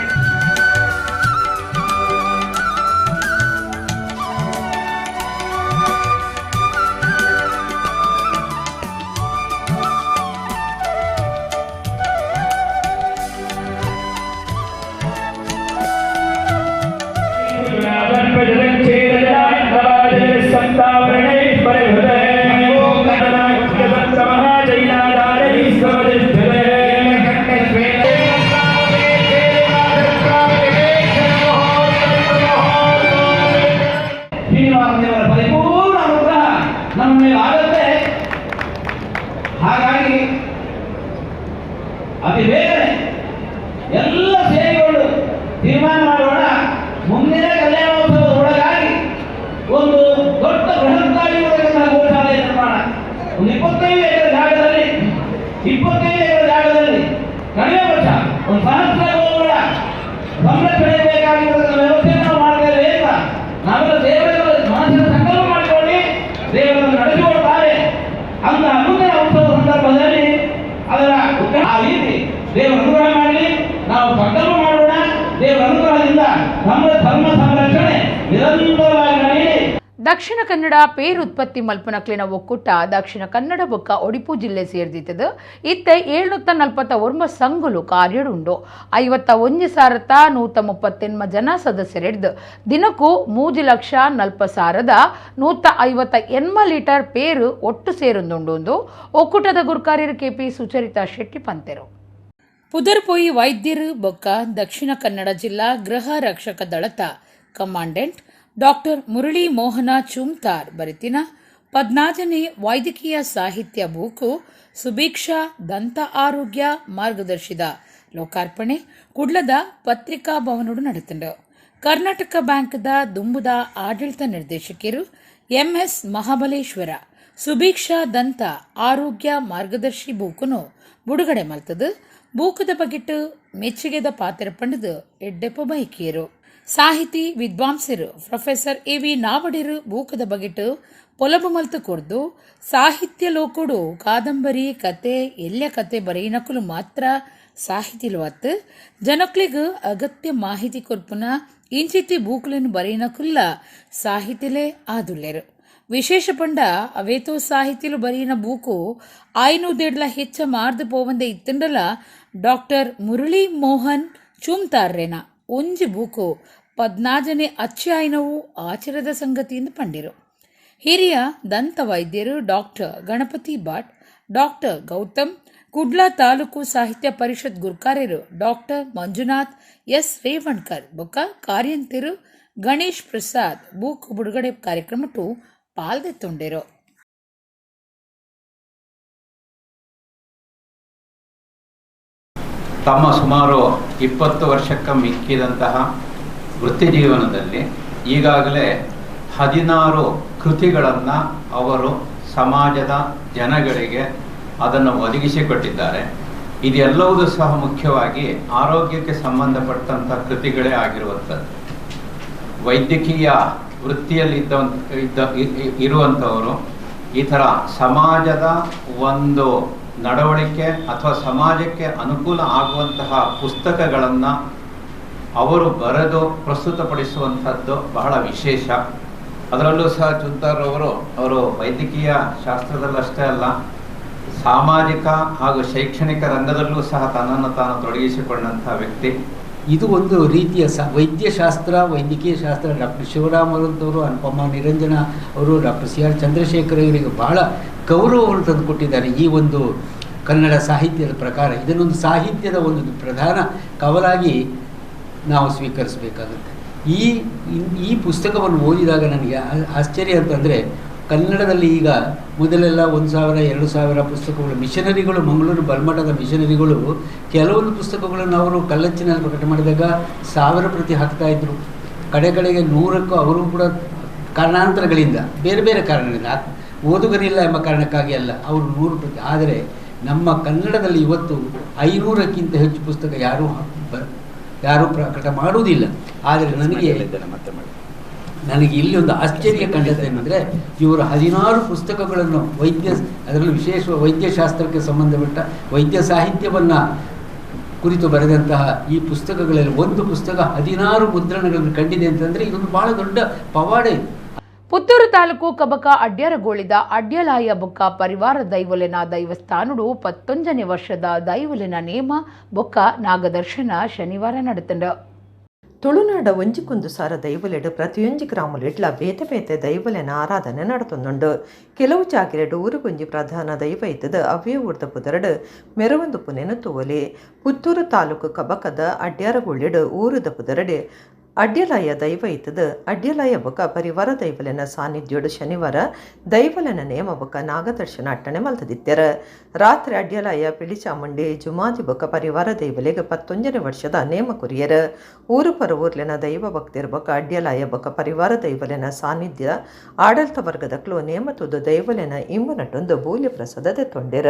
ದಕ್ಷಿಣ ಕನ್ನಡ ಪೇರುತ್ಪತ್ತಿ ಮಲ್ಪನಕ್ಲಿನ ಒಕ್ಕೂಟ ದಕ್ಷಿಣ ಕನ್ನಡ ಬೊಕ್ಕ ಒಡಿಪು ಜಿಲ್ಲೆ ಸೇರ್ದಿತ್ತದು ಇತ್ತೆ 741 ಸಂಘಲು ಕಾರ್ಯಡುಂಡು 51,138 ಜನ ಸದಸ್ಯರಿಡ್ದು ದಿನಕ್ಕೂ 3,40,158 ಲೀಟರ್ ಪೇರು ಒಟ್ಟು ಸೇರುಂದುಂಡು ಒಕ್ಕೂಟದ ಗುರುಕಾರ್ಯರು ಕೆಪಿ ಸುಚರಿತಾ ಶೆಟ್ಟಿ ಪಂತೆರು. ಪುದರ್ಪೊಯಿ ವೈದ್ಯರು ಬೊಕ್ಕ ದಕ್ಷಿಣ ಕನ್ನಡ ಜಿಲ್ಲಾ ಗೃಹ ರಕ್ಷಕ ದಳದ ಕಮಾಂಡೆಂಟ್ ಡಾಕ್ಟರ್ ಮುರಳಿ ಮೋಹನ ಚುಮ್ತಾರ್ ಬರೆತಿನ 14ನೇ ವೈದ್ಯಕೀಯ ಸಾಹಿತ್ಯ ಬೂಕು ಸುಭೀಕ್ಷಾ ದಂತ ಆರೋಗ್ಯ ಮಾರ್ಗದರ್ಶಿದ ಲೋಕಾರ್ಪಣೆ ಕುಡ್ಲದ ಪತ್ರಿಕಾ ಭವನಡು ನಡೆತಂಡು. ಕರ್ನಾಟಕ ಬ್ಯಾಂಕ್ದ ದುಂಬುದ ಆಡಳಿತ ನಿರ್ದೇಶಕರು ಎಂಎಸ್ ಮಹಾಬಲೇಶ್ವರ ಸುಭೀಕ್ಷಾ ದಂತ ಆರೋಗ್ಯ ಮಾರ್ಗದರ್ಶಿ ಬೂಕುನು ಬಿಡುಗಡೆ ಮಲ್ತದು. ಬೂಕದ ಬಗೆಟ್ಟು ಮೆಚ್ಚುಗೆದ ಪಾತ್ರ ಪಂಡದು ಎಡ್ಡೆಪ್ಪ ಬೈಕಿಯರು. ಸಾಹಿತಿ ವಿದ್ವಾಂಸರು ಪ್ರೊಫೆಸರ್ ಎ.ವಿ. ನಾವಡಿರು ಬೂಕದ ಬಗೆಟ್ಟು ಪೊಲಬು ಮಲ್ತು ಕೊಡ್ದು ಸಾಹಿತ್ಯ ಲೋಕುಡು ಕಾದಂಬರಿ ಕತೆ ಎಲ್ಲ ಕತೆ ಬರೆಯಿನಕಲು ಮಾತ್ರ ಸಾಹಿತಿಲು ಅತ್ತು ಜನಕ್ಲಿಗೂ ಅಗತ್ಯ ಮಾಹಿತಿ ಕೊರ್ಪುನ ಇಂಚಿತಿ ಬೂಕುలను ಬರೆಯಿನಕುಲ್ಲ ಸಾಹಿತಿಲೇ ಆದುಲ್ಲೆರು. ವಿಶೇಷ ಪಂಡ ಅವೇತೋ ಸಾಹಿತ್ಯಲು ಬರೆಯಿನ ಬೂಕು 500 ಹೆಚ್ಚ ಮಾರ್ದು ಪೋವಂದೆ ಇತ್ತಂಡಲ ಡಾಕ್ಟರ್ ಮುರಳಿ ಮೋಹನ್ ಚುಮ್ತಾರ್ರೇನ ಒಂಜಿ ಬೂಕು 14ನೇ ಅಚ್ಚಾಯಿನವು ಆಚರದ ಸಂಗತಿಯಿಂದ ಪಂಡಿರು. ಹಿರಿಯ ದಂತ ವೈದ್ಯರು doctor Ganapati Bhat, doctor Gautam, Kudla taluk Sahitya Parishat ಗುರುಕಾರ್ಯರು doctor Manjunath S Revankar ಬೊಕ್ಕ ಕಾರ್ಯಂತಿರು ಗಣೇಶ್ ಪ್ರಸಾದ್ ಬೂಕ್ ಬಿಡುಗಡೆ ಕಾರ್ಯಕ್ರಮಟು ಪಾಲ್ದೆತ್ತೊಂಡೆರು. ತಮ್ಮ ಸುಮಾರು 20 ವರ್ಷಕ್ಕೆ ಮಿಕ್ಕಿದಂತಹ ವೃತ್ತಿ ಜೀವನದಲ್ಲಿ ಈಗಾಗಲೇ 16 ಕೃತಿಗಳನ್ನು ಅವರು ಸಮಾಜದ ಜನಗಳಿಗೆ ಅದನ್ನು ಒದಗಿಸಿಕೊಟ್ಟಿದ್ದಾರೆ. ಇದೆಲ್ಲವೂ ಸಹ ಮುಖ್ಯವಾಗಿ ಆರೋಗ್ಯಕ್ಕೆ ಸಂಬಂಧಪಟ್ಟಂಥ ಕೃತಿಗಳೇ ಆಗಿರುವಂಥದ್ದು. ವೈದ್ಯಕೀಯ ವೃತ್ತಿಯಲ್ಲಿ ಇರುವಂಥವರು ಈ ಥರ ಸಮಾಜದ ಒಂದು ನಡವಳಿಕೆ ಅಥವಾ ಸಮಾಜಕ್ಕೆ ಅನುಕೂಲ ಆಗುವಂತಹ ಪುಸ್ತಕಗಳನ್ನು ಅವರು ಬರೆದು ಪ್ರಸ್ತುತಪಡಿಸುವಂಥದ್ದು ಬಹಳ ವಿಶೇಷ. ಅದರಲ್ಲೂ ಸಹ ಚುಮ್ತಾರ್ ಅವರು ವೈದ್ಯಕೀಯ ಶಾಸ್ತ್ರದಲ್ಲಷ್ಟೇ ಅಲ್ಲ, ಸಾಮಾಜಿಕ ಹಾಗೂ ಶೈಕ್ಷಣಿಕ ರಂಗದಲ್ಲೂ ಸಹ ತನ್ನನ್ನು ತಾನು ತೊಡಗಿಸಿಕೊಂಡಂಥ ವ್ಯಕ್ತಿ. ಇದು ಒಂದು ರೀತಿಯ ವೈದ್ಯಶಾಸ್ತ್ರ, ವೈದ್ಯಕೀಯ ಶಾಸ್ತ್ರ. ಡಾಕ್ಟರ್ ಶಿವರಾಮರಂತವರು, ಅನುಪಮ ನಿರಂಜನ ಅವರು, ಡಾಕ್ಟರ್ ಸಿ.ಆರ್. ಚಂದ್ರಶೇಖರ್ ಇವರಿಗೆ ಬಹಳ ಗೌರವವನ್ನು ತಂದುಕೊಟ್ಟಿದ್ದಾರೆ. ಈ ಒಂದು ಕನ್ನಡ ಸಾಹಿತ್ಯದ ಪ್ರಕಾರ ಇದನ್ನೊಂದು ಸಾಹಿತ್ಯದ ಒಂದು ಪ್ರಧಾನ ಕವಲಾಗಿ ನಾವು ಸ್ವೀಕರಿಸಬೇಕಾಗುತ್ತೆ. ಈ ಪುಸ್ತಕವನ್ನು ಓದಿದಾಗ ನನಗೆ ಆಶ್ಚರ್ಯ ಅಂತಂದರೆ, ಕನ್ನಡದಲ್ಲಿ ಈಗ ಮೊದಲೆಲ್ಲ 1,000-2,000 ಪುಸ್ತಕಗಳು ಮಿಷನರಿಗಳು, ಮಂಗಳೂರು ಬಲ್ಮಠದ ಮಿಷನರಿಗಳು ಕೆಲವೊಂದು ಪುಸ್ತಕಗಳನ್ನು ಅವರು ಕಲ್ಲಚ್ಚಿನಲ್ಲಿ ಪ್ರಕಟ ಮಾಡಿದಾಗ 1000 ಪ್ರತಿ ಹಾಕ್ತಾಯಿದ್ರು. ಕಡೆಗೆ 100ಕ್ಕೂ ಅವರು ಕೂಡ ಕಾರಣಾಂತರಗಳಿಂದ, ಬೇರೆ ಬೇರೆ ಕಾರಣಗಳಿಂದ, ಓದುಗರಿಲ್ಲ ಎಂಬ ಕಾರಣಕ್ಕಾಗಿ ಅಲ್ಲ, ಅವರು 100 ಪ್ರತಿ. ಆದರೆ ನಮ್ಮ ಕನ್ನಡದಲ್ಲಿ ಇವತ್ತು 500ಕ್ಕಿಂತ ಹೆಚ್ಚು ಪುಸ್ತಕ ಯಾರೂ ಪ್ರಕಟ ಮಾಡುವುದಿಲ್ಲ. ಆದರೆ ನನಗೆ ಇಲ್ಲಿ ಒಂದು ಆಶ್ಚರ್ಯ ಕಂಡದ್ದೇನೆಂದರೆ, ಇವರು 16 ಪುಸ್ತಕಗಳನ್ನು ಅದರಲ್ಲೂ ವಿಶೇಷ ವೈದ್ಯಶಾಸ್ತ್ರಕ್ಕೆ ಸಂಬಂಧಪಟ್ಟ ವೈದ್ಯ ಸಾಹಿತ್ಯವನ್ನು ಕುರಿತು ಬರೆದಂತಹ ಈ ಪುಸ್ತಕಗಳಲ್ಲಿ ಒಂದು ಪುಸ್ತಕ 16 ಮುದ್ರಣಗಳನ್ನು ಕಂಡಿದೆ ಅಂತಂದರೆ ಇದೊಂದು ಬಹಳ ದೊಡ್ಡ ಪವಾಡೆ. ಪುತ್ತೂರು ತಾಲೂಕು ಕಬಕ ಅಡ್ಯಾರಗೋಳಿದ ಅಡ್ಯಲಾಯ ಬೊಕ್ಕ ಪರಿವಾರ ದೈವಲೆನ ದೈವಸ್ಥಾನುಡು 11ನೇ ವರ್ಷದ ದೈವಲೆನ ನೇಮ ಬೊಕ್ಕ ನಾಗದರ್ಶನ ಶನಿವಾರ ನಡೆತಂಡ. ತುಳುನಾಡ ಒಂಜಿಕೊಂದು ಸಾರ ದೈವಲೆಡು ಪ್ರತಿಯೊಂಜಿ ಗ್ರಾಮಲೆಡ್ಲ ಬೇತೆ ಬೇತೆ ದೈವಲೆನ ಆರಾಧನೆ ನಡೆತೊಂದುಂಡು. ಕೆಲವು ಜಾಗಿಲೆಡು ಊರುಗೊಂಜಿ ಪ್ರಧಾನ ದೈವ ಇದ್ದದ ಅವೇ ಊರ್ದ ಪುದರಡು ಮೆರವೊಂದು ಪುನೆನು ತೂವಲಿ. ಪುತ್ತೂರು ತಾಲೂಕು ಕಬಕದ ಅಡ್ಯಾರಗೋಳಿಡು ಊರುದ ಪುದರಡೆ ಅಡ್ಯಲಾಯ ದೈವ ಇದ್ದದ ಅಡ್ಯಲಾಯ ಬೊಕ ಪರಿವಾರ ದೈವಲೆನ ಸಾನ್ನಿಧ್ಯೋಡು ಶನಿವಾರ ದೈವಲೆನ ನೇಮ ಬೊಕ ನಾಗದರ್ಶನ ಅಟ್ಟಣೆ ಮಲ್ತದಿತ್ತರ. ರಾತ್ರಿ ಅಡ್ಯಲಾಯ ಪಿಳಿಚಾಮುಂಡಿ ಜುಮಾದಿ ಬೊಕ ಪರಿವಾರ ದೈವಲೆಗೆ 11ನೇ ವರ್ಷದ ನೇಮ ಕುರಿಯರ. ಊರು ಪರ ಊರ್ಲೆನ ದೈವ ಭಕ್ತಿರ ಬೊಕ ಅಡ್ಯಲಾಯ ಬೊಕ ಪರಿವಾರ ದೈವಲೆನ ಸಾನ್ನಿಧ್ಯ ಆಡಳಿತ ವರ್ಗದಕ್ಲು ನೇಮ ತುದು ದೈವಲೆನ ಇಂಬುನಟೊಂದು ಬೂಲ್ಯ ಪ್ರಸಾದದ ತೊಂಡೆರ.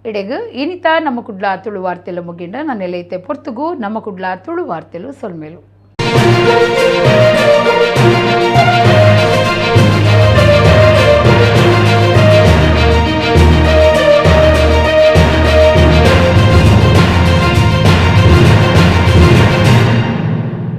ఇడగు ఇనిత నమ్మ కుడ్ల తుಳು వార్తెలు ముగిండ నన్నెలైతే పొర్తుగు నమ్మ కుడ్ల తుಳು వార్తెలు సొల్ಮೇಲು